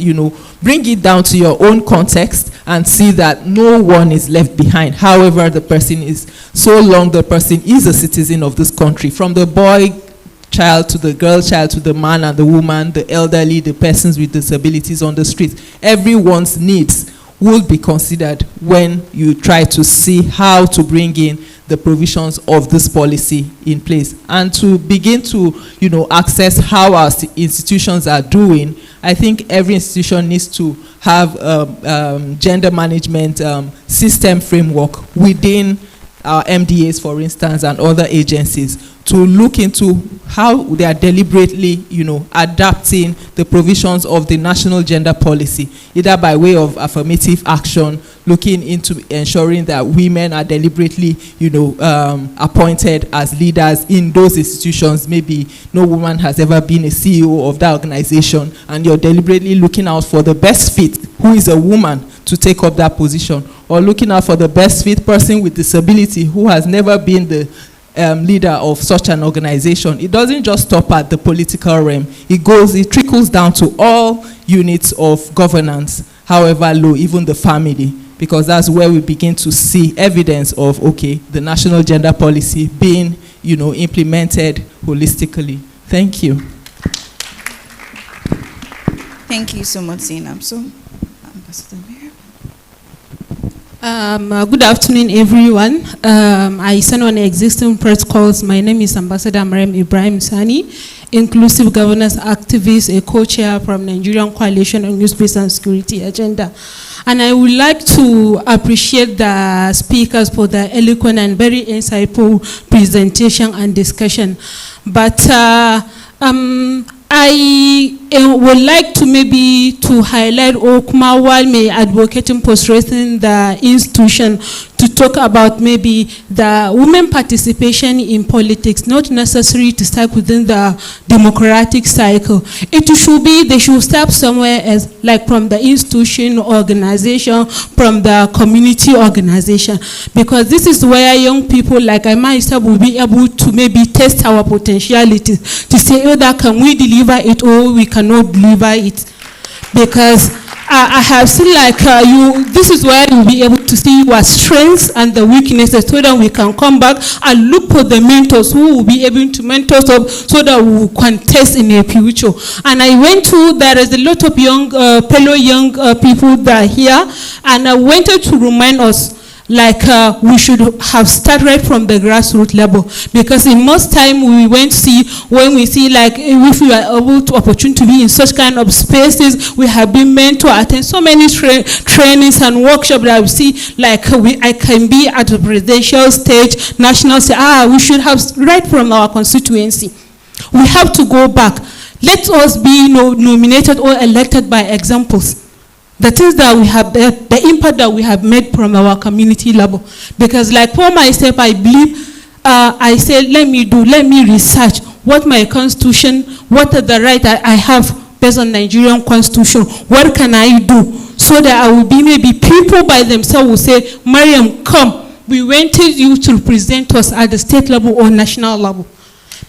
bring it down to your own context and see that no one is left behind. However the person is, so long the person is a citizen of this country, from the boy child to the girl child to the man and the woman, the elderly, the persons with disabilities on the street. Everyone's needs will be considered when you try to see how to bring in the provisions of this policy in place. And to begin to, access how our institutions are doing, I think every institution needs to have a gender management system framework within our MDAs, for instance, and other agencies, to look into how they are deliberately, adapting the provisions of the National Gender Policy, either by way of affirmative action, looking into ensuring that women are deliberately, appointed as leaders in those institutions. Maybe no woman has ever been a CEO of that organization, and you're deliberately looking out for the best fit, who is a woman, to take up that position, or looking out for the best fit person with disability who has never been the leader of such an organization. It doesn't just stop at the political realm. It trickles down to all units of governance, however low, even the family, because that's where we begin to see evidence of, okay, the national gender policy being, implemented holistically. Thank you. Thank you so much, Zainab. So, Ambassador Miriam. Good afternoon, everyone. I send on existing protocols. My name is Ambassador Mariam Ibrahim Sani, inclusive governance activist, a co-chair from Nigerian Coalition on Youth Peace and Security Agenda. And I would like to appreciate the speakers for the eloquent and very insightful presentation and discussion. But I would like to maybe to highlight Okuma while may advocating for strengthening the institution to talk about maybe the women participation in politics, not necessary to start within the democratic cycle. It should be, they should start somewhere else, like from the institution, organization, from the community organization, because this is where young people like I myself will be able to maybe test our potentialities to say whether can we deliver it or we cannot deliver it. Because I have seen like this is where you'll be able to see your strengths and the weaknesses so that we can come back and look for the mentors who will be able to mentor us so that we will contest in the future. And I went to, there is a lot of young, fellow young people that are here, and I wanted to remind us like we should have started right from the grassroots level, because in most time we went to see, when we see like if we are able to opportunity to be in such kind of spaces, we have been meant to attend so many trainings and workshops that we see like I can be at the presidential stage, national stage. We should have right from our constituency. We have to go back. Let us be nominated or elected by examples. The things that we have, the impact that we have made from our community level. Because like for myself, I believe, I say, let me research what my constitution, what are the right I have based on Nigerian constitution, what can I do? So that I will be, maybe people by themselves will say, Mariam, come, we wanted you to represent us at the state level or national level.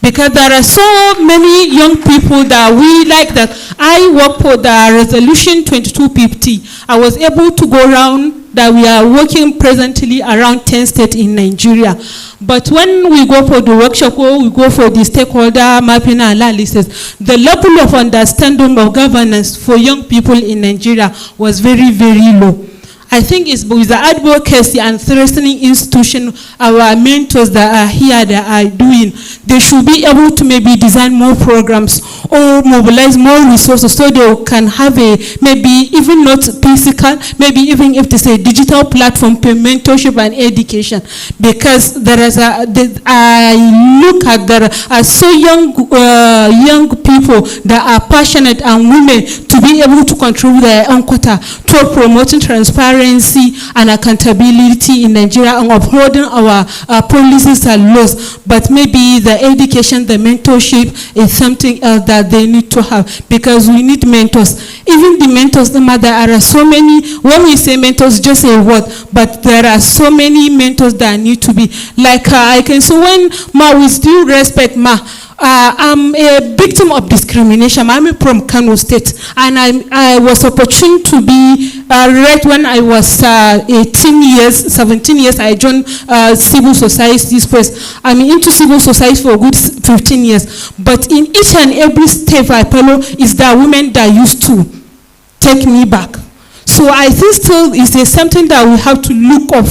Because there are so many young people that we like that. I work for the resolution 2250. I was able to go around that we are working presently around 10 states in Nigeria. But when we go for the workshop or we go for the stakeholder mapping analysis, the level of understanding of governance for young people in Nigeria was very, very low. I think it's with the advocacy and strengthening institution, our mentors that are here that are doing, they should be able to maybe design more programs or mobilize more resources so they can have a, maybe even not physical, maybe even if it's a digital platform for mentorship and education. Because there is I look at there are so young people that are passionate and women to be able to contribute their own quota toward promoting transparency and accountability in Nigeria and upholding our policies and laws. But maybe the education, the mentorship is something else that they need to have, because we need mentors. Even the mentors, there are so many, when we say mentors, just a word, but there are so many mentors that need to be. Like I can say, when with due respect, I'm a victim of discrimination. I'm from Kano State, and I was opportune to be right when I was 17 years. I joined civil society space. I'm into civil society for a good 15 years. But in each and every step I follow is the women that used to take me back. So I think still is something that we have to look up.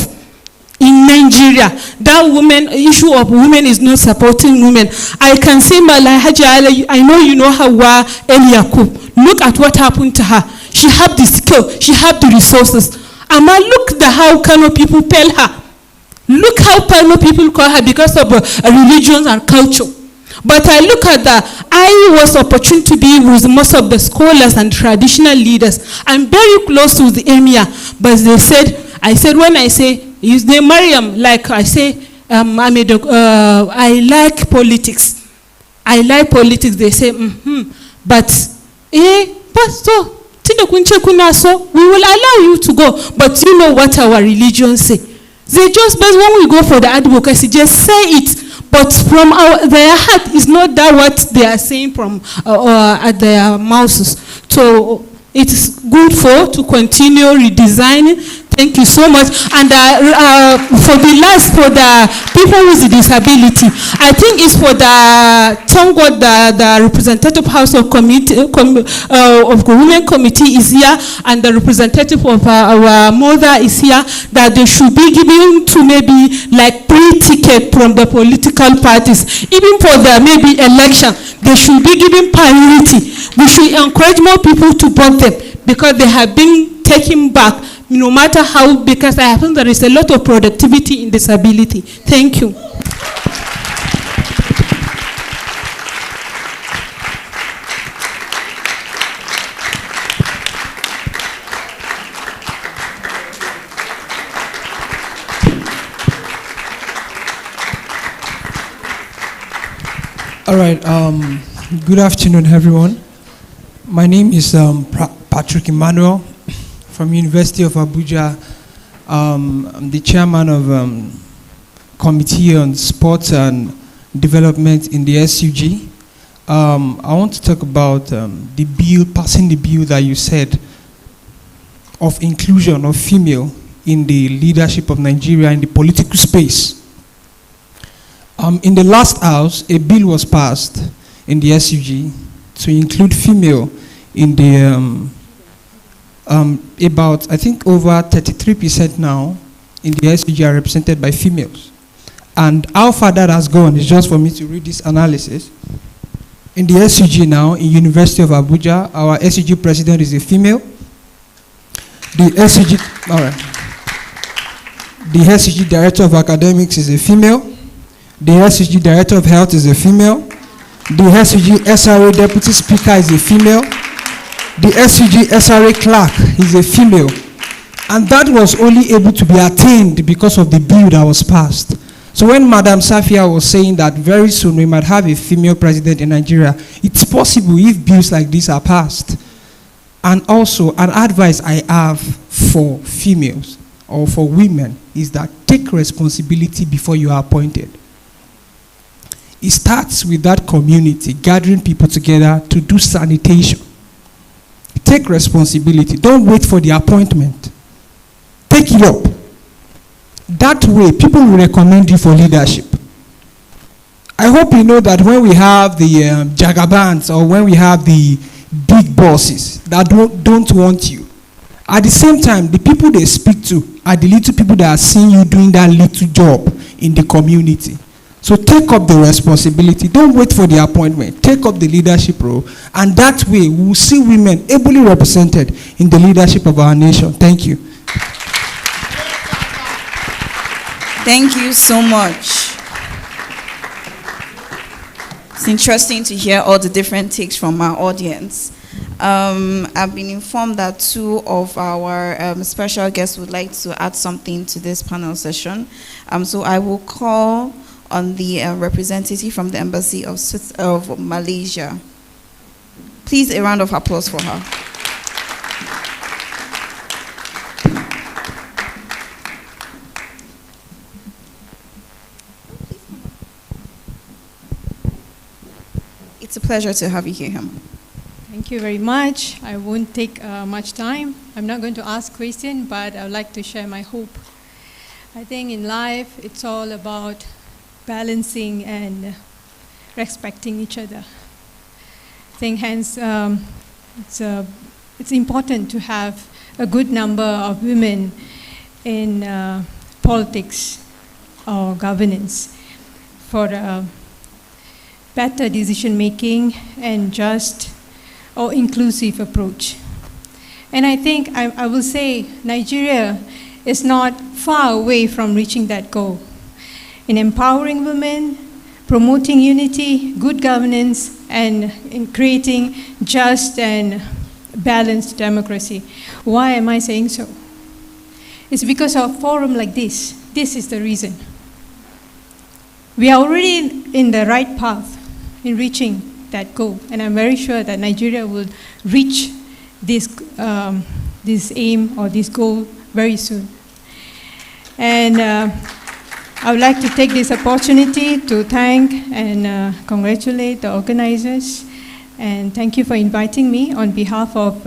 In Nigeria, that issue of women is not supporting women. I can say, I know you know Hawa Eliakub. Look at what happened to her. She had the skill, she had the resources. Ama, look how Kano people tell her. Look how Kano people call her because of religions and culture. But I look at that, I was opportune to be with most of the scholars and traditional leaders. I'm very close to the emir, but they said, I said, when I say, his name Mariam, like I say, I like politics. I like politics. They say, but, Pastor, we will allow you to go. But you know what our religion say. They just, but when we go for the advocacy, just say it. But from their heart is not that what they are saying from at their mouths. So it's good to continue redesigning. Thank you so much. And for the people with disability, I think it's for the representative House of Women Committee is here, and the representative of our mother is here, that they should be given to maybe like pre-ticket from the political parties. Even for the maybe election, they should be given priority. We should encourage more people to vote them, because they have been taken back, no matter how, because I think there is a lot of productivity in disability. Thank you. All right, good afternoon, everyone. My name is Patrick Emmanuel from University of Abuja. I'm the chairman of Committee on Sports and Development in the SUG. I want to talk about the bill, passing the bill that you said of inclusion of female in the leadership of Nigeria in the political space. In the last house, a bill was passed in the SUG to include female in the about, I think, over 33% now in the SUG are represented by females. And how far that has gone is just for me to read this analysis. In the SUG now, in University of Abuja, our SUG president is a female. The SUG, all right. The SUG director of academics is a female. The SUG director of health is a female. The SUG SRA deputy speaker is a female. The SUG SRA clerk is a female. And that was only able to be attained because of the bill that was passed. So when Madam Safia was saying that very soon we might have a female president in Nigeria, it's possible if bills like this are passed. And also, an advice I have for females or for women is that take responsibility before you are appointed. It starts with that community, gathering people together to do sanitation. Take responsibility. Don't wait for the appointment. Take it up. That way, people will recommend you for leadership. I hope you know that when we have the jagabans or when we have the big bosses that don't want you, at the same time, the people they speak to are the little people that are seeing you doing that little job in the community. So take up the responsibility. Don't wait for the appointment. Take up the leadership role. And that way, we will see women ably represented in the leadership of our nation. Thank you. Thank you so much. It's interesting to hear all the different takes from our audience. I've been informed that two of our special guests would like to add something to this panel session. So I will call on the representative from the Embassy of Malaysia. Please, a round of applause for her. It's a pleasure to have you here, Hema. Thank you very much. I won't take much time. I'm not going to ask questions, but I would like to share my hope. I think in life, it's all about balancing and respecting each other. I think hence it's important to have a good number of women in politics or governance for better decision making and just or inclusive approach. And I think I will say Nigeria is not far away from reaching that goal. In empowering women, promoting unity, good governance, and in creating just and balanced democracy. Why am I saying so? It's because of a forum like this. This is the reason. We are already in the right path in reaching that goal, and I'm very sure that Nigeria will reach this aim or this goal very soon. And I would like to take this opportunity to thank and congratulate the organizers, and thank you for inviting me on behalf of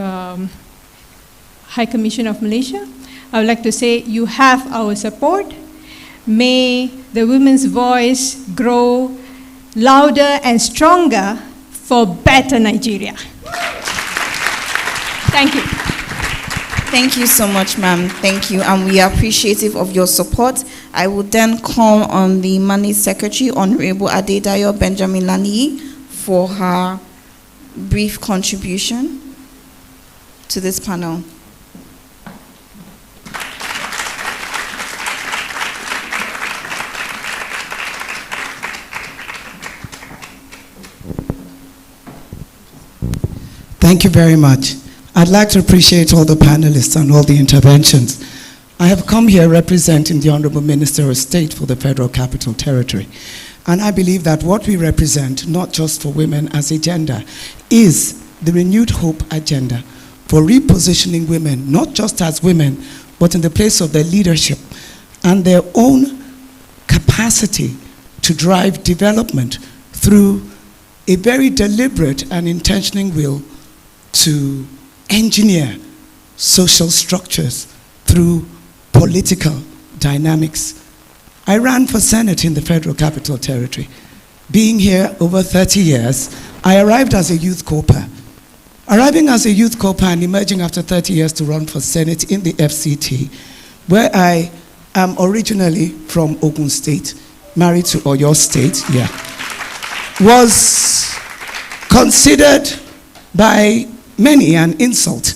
High Commission of Malaysia. I would like to say you have our support. May the women's voice grow louder and stronger for better Nigeria. Thank you. Thank you so much, ma'am. Thank you. And we are appreciative of your support. I will then call on the Money Secretary, Honorable Adedayo Benjamin Lani, for her brief contribution to this panel. Thank you very much. I'd like to appreciate all the panelists and all the interventions. I have come here representing the Honorable Minister of State for the Federal Capital Territory. And I believe that what we represent, not just for women as a gender, is the renewed hope agenda for repositioning women, not just as women, but in the place of their leadership and their own capacity to drive development through a very deliberate and intentional will to engineer social structures through political dynamics. I ran for Senate in the Federal Capital Territory. Being here over 30 years, I arrived as a youth corper. Arriving as a youth corper and emerging after 30 years to run for Senate in the FCT, where I am originally from Ogun State, married to Oyo State, was considered by many an insult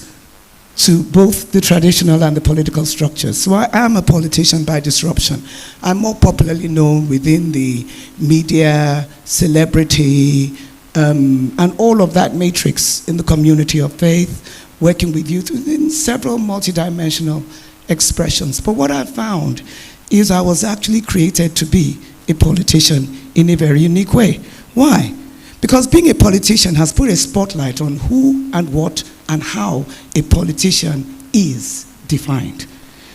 to both the traditional and the political structures. So I am a politician by disruption. I'm more popularly known within the media, celebrity, and all of that matrix in the community of faith, working with youth in several multidimensional expressions. But what I found is I was actually created to be a politician in a very unique way. Why? Because being a politician has put a spotlight on who and what and how a politician is defined.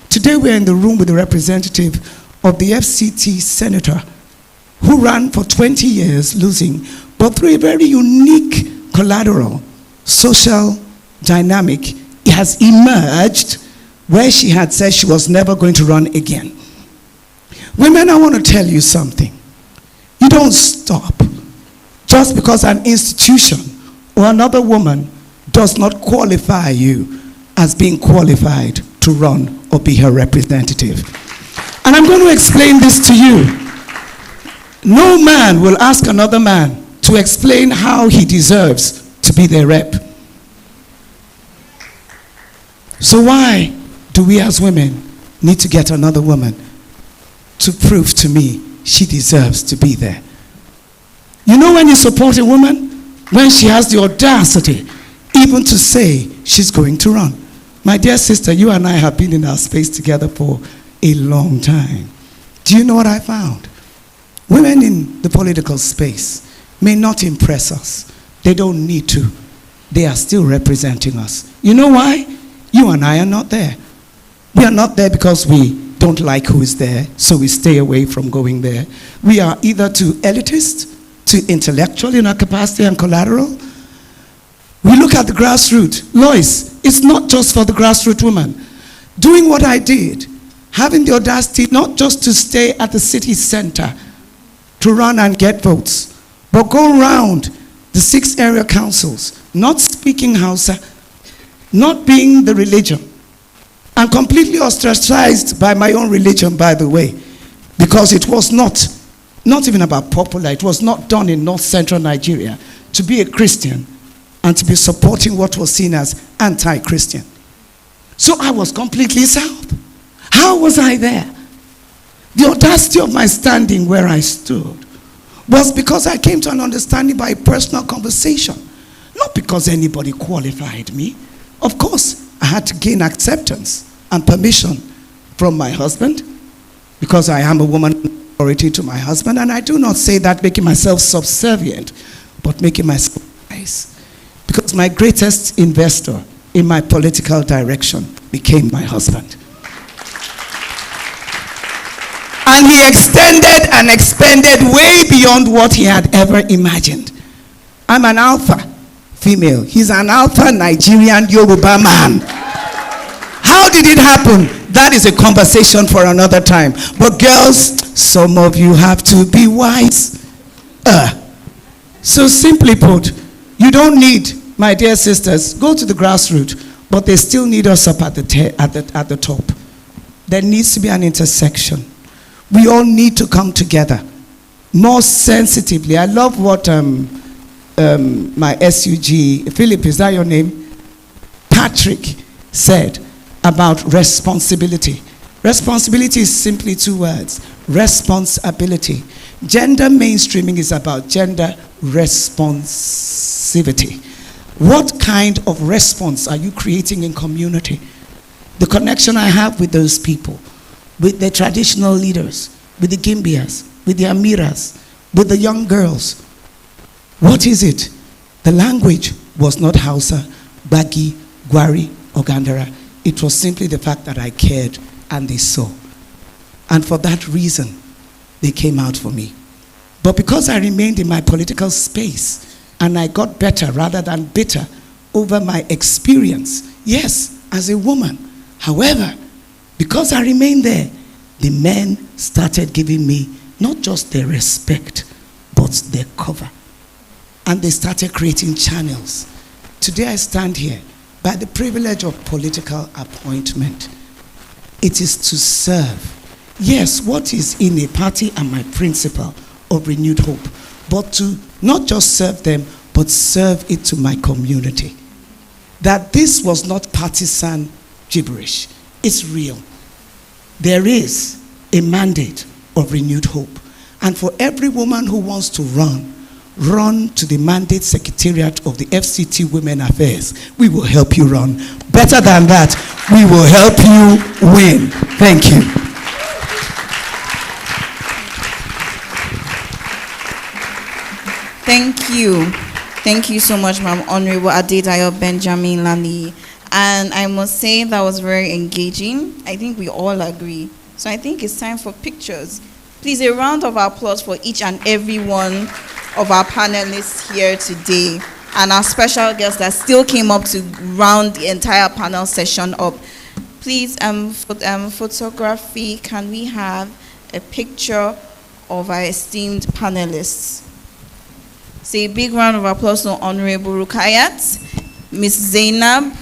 Today we're in the room with a representative of the FCT senator who ran for 20 years losing, but through a very unique collateral social dynamic, it has emerged where she had said she was never going to run again. Women, I want to tell you something. You don't stop just because an institution or another woman does not qualify you as being qualified to run or be her representative. And I'm going to explain this to you. No man will ask another man to explain how he deserves to be their rep. So why do we as women need to get another woman to prove to me she deserves to be there? You know when you support a woman? When she has the audacity even to say she's going to run. My dear sister, you and I have been in our space together for a long time. Do you know what I found? Women in the political space may not impress us. They don't need to. They are still representing us. You know why? You and I are not there. We are not there because we don't like who is there, so we stay away from going there. We are either too elitist, too intellectual in our capacity and collateral. We look at the grassroots. Lois, it's not just for the grassroots woman. Doing what I did, having the audacity not just to stay at the city center to run and get votes, but go around the 6 area councils, not speaking Hausa, not being the religion, and completely ostracized by my own religion, by the way, because it was not even about popular, it was not done in North Central Nigeria to be a Christian and to be supporting what was seen as anti-Christian. So I was completely south. How was I there? The audacity of my standing where I stood was because I came to an understanding by personal conversation, not because anybody qualified me. Of course, I had to gain acceptance and permission from my husband, because I am a woman authority to my husband, and I do not say that making myself subservient, but making myself wise. Because my greatest investor in my political direction became my husband. And he extended and expanded way beyond what he had ever imagined. I'm an alpha female. He's an alpha Nigerian Yoruba man. How did it happen? That is a conversation for another time. But girls, some of you have to be wise. So simply put, you don't need, my dear sisters, go to the grassroots, but they still need us up at the top. There needs to be an intersection. We all need to come together more sensitively. I love what my SUG, Philip, is that your name? Patrick said about responsibility. Responsibility is simply two words: responsibility. Gender mainstreaming is about gender responsivity. What kind of response are you creating in community? The connection I have with those people, with the traditional leaders, with the Gimbias, with the Amiras, with the young girls. What is it? The language was not Hausa, Bagi, Gwari, or Gandara. It was simply the fact that I cared and they saw. And for that reason, they came out for me. But because I remained in my political space and I got better rather than bitter over my experience, yes, as a woman. However, because I remained there, the men started giving me not just their respect, but their cover. And they started creating channels. Today I stand here by the privilege of political appointment. It is to serve. Yes, what is in a party and my principle of renewed hope, but to not just serve them, but serve it to my community. That this was not partisan gibberish. It's real. There is a mandate of renewed hope. And for every woman who wants to run to the mandate secretariat of the FCT Women Affairs. We will help you run. Better than that, we will help you win. Thank you. Thank you. Thank you so much, Ma'am Honorable Adedayo Benjamin Lani. And I must say that was very engaging. I think we all agree. So I think it's time for pictures. Please, a round of applause for each and every one of our panelists here today, and our special guests that still came up to round the entire panel session up. Please, photography, can we have a picture of our esteemed panelists? Say a big round of applause to Honorable Rukayat, Ms. Zainab,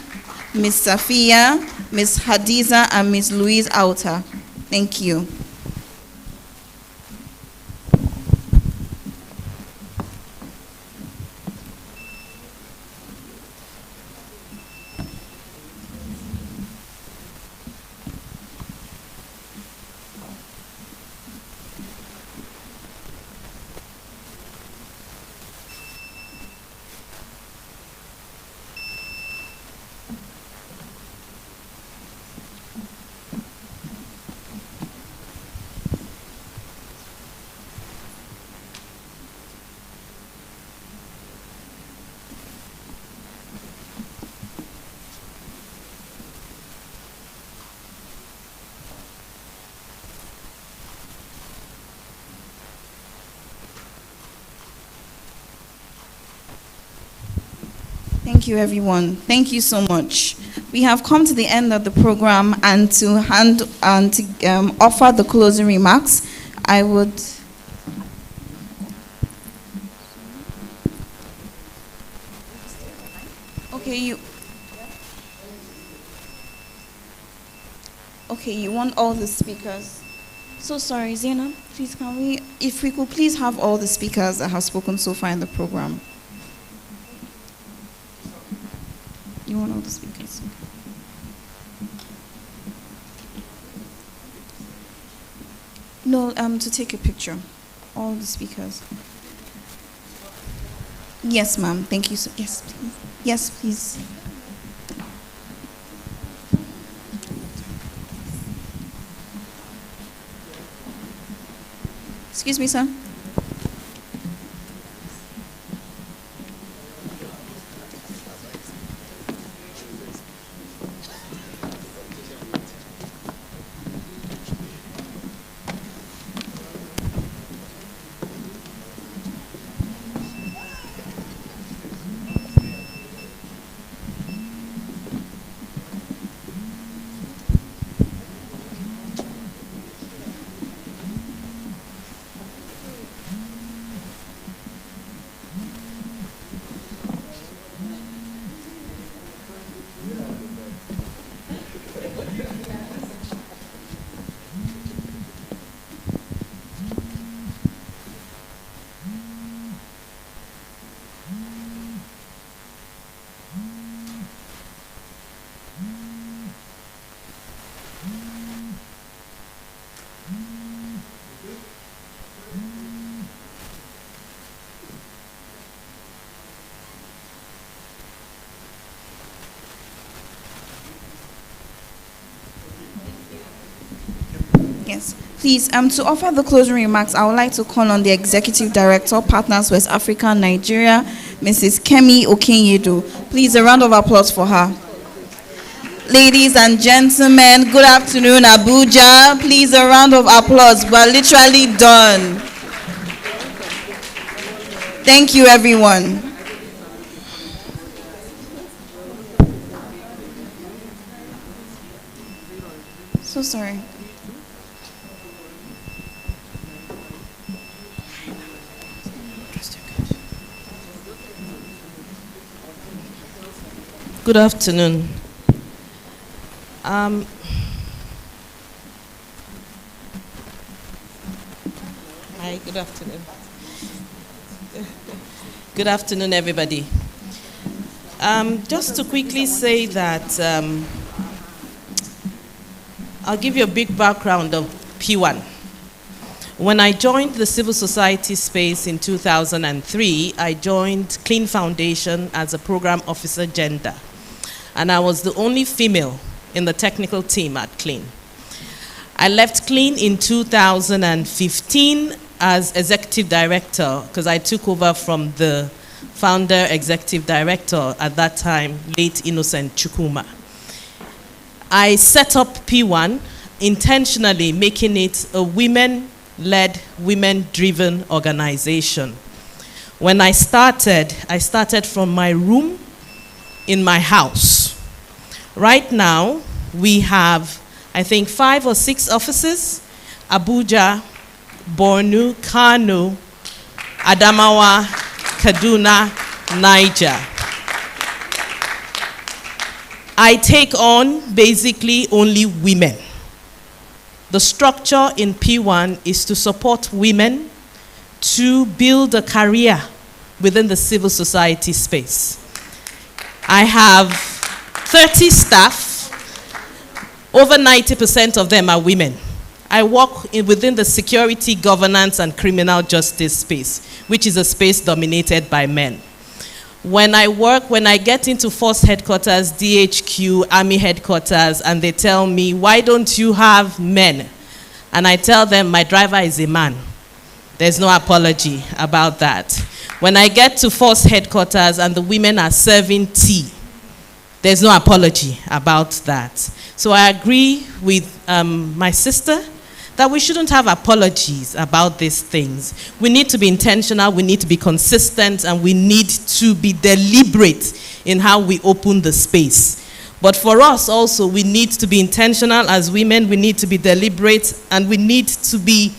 Ms. Safia, Ms. Hadiza, and Ms. Louise Auta. Thank you. Thank you, everyone. Thank you so much. We have come to the end of the program, and to offer the closing remarks, I would. Okay, you want all the speakers. So sorry, Zainab, please if we could please have all the speakers that have spoken so far in the program. You want all the speakers? No, to take a picture. All the speakers. Yes, ma'am. Thank you. Yes, please. Yes, please. Excuse me, sir. Yes. Please, to offer the closing remarks, I would like to call on the Executive Director, Partners West Africa, Nigeria, Mrs. Kemi Okenyedo. Please, a round of applause for her. Ladies and gentlemen, good afternoon, Abuja. Please, a round of applause. We're literally done. Thank you, everyone. So sorry. Good afternoon. Hi, good afternoon. Good afternoon, everybody. Just to quickly say that I'll give you a big background of P1. When I joined the civil society space in 2003, I joined Clean Foundation as a program officer gender. And I was the only female in the technical team at Clean. I left Clean in 2015 as executive director because I took over from the founder executive director at that time, late Innocent Chukuma. I set up P1 intentionally making it a women-led, women-driven organization. When I started from my room in my house. Right now, we have, I think, 5 or 6 offices: Abuja, Borno, Kano, Adamawa, Kaduna, Niger. I take on basically only women. The structure in P1 is to support women to build a career within the civil society space. I have 30 staff. Over 90% of them are women. I work within the security, governance, and criminal justice space, which is a space dominated by men. When I get into force headquarters, DHQ, Army headquarters, and they tell me, why don't you have men? And I tell them, my driver is a man. There's no apology about that. When I get to force headquarters and the women are serving tea, there's no apology about that. So I agree with my sister that we shouldn't have apologies about these things. We need to be intentional, we need to be consistent, and we need to be deliberate in how we open the space. But for us also, we need to be intentional as women, we need to be deliberate, and we need to be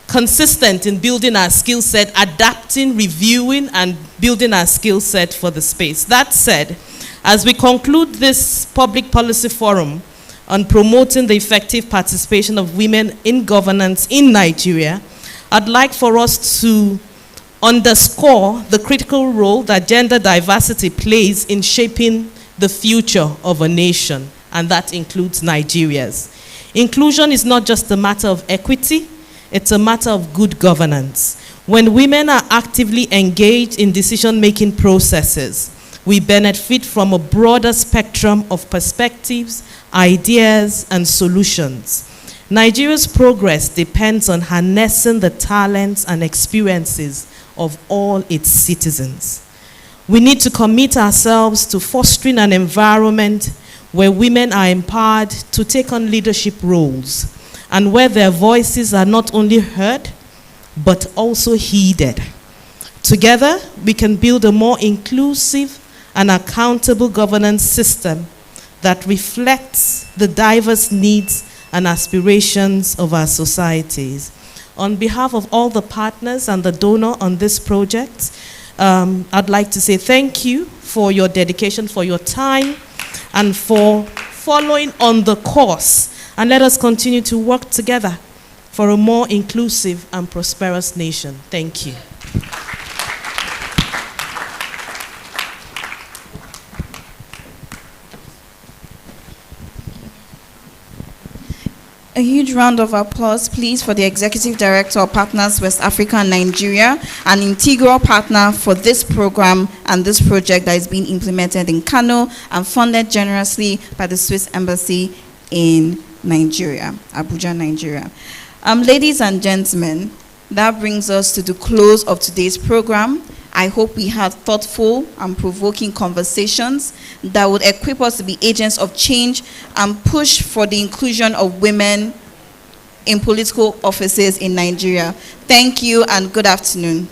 consistent in building our skill set, adapting, reviewing, and building our skill set for the space. That said, as we conclude this public policy forum on promoting the effective participation of women in governance in Nigeria, I'd like for us to underscore the critical role that gender diversity plays in shaping the future of a nation, and that includes Nigeria's. Inclusion is not just a matter of equity, it's a matter of good governance. When women are actively engaged in decision-making processes, we benefit from a broader spectrum of perspectives, ideas, and solutions. Nigeria's progress depends on harnessing the talents and experiences of all its citizens. We need to commit ourselves to fostering an environment where women are empowered to take on leadership roles and where their voices are not only heard, but also heeded. Together, we can build a more inclusive and accountable governance system that reflects the diverse needs and aspirations of our societies. On behalf of all the partners and the donor on this project, I'd like to say thank you for your dedication, for your time, and for following on the course. And let us continue to work together for a more inclusive and prosperous nation. Thank you. A huge round of applause, please, for the Executive Director of Partners West Africa and Nigeria, an integral partner for this program and this project that is being implemented in Kano and funded generously by the Swiss Embassy in Nigeria, Abuja, Nigeria. Ladies and gentlemen, that brings us to the close of today's program. I hope we had thoughtful and provoking conversations that would equip us to be agents of change and push for the inclusion of women in political offices in Nigeria. Thank you and good afternoon.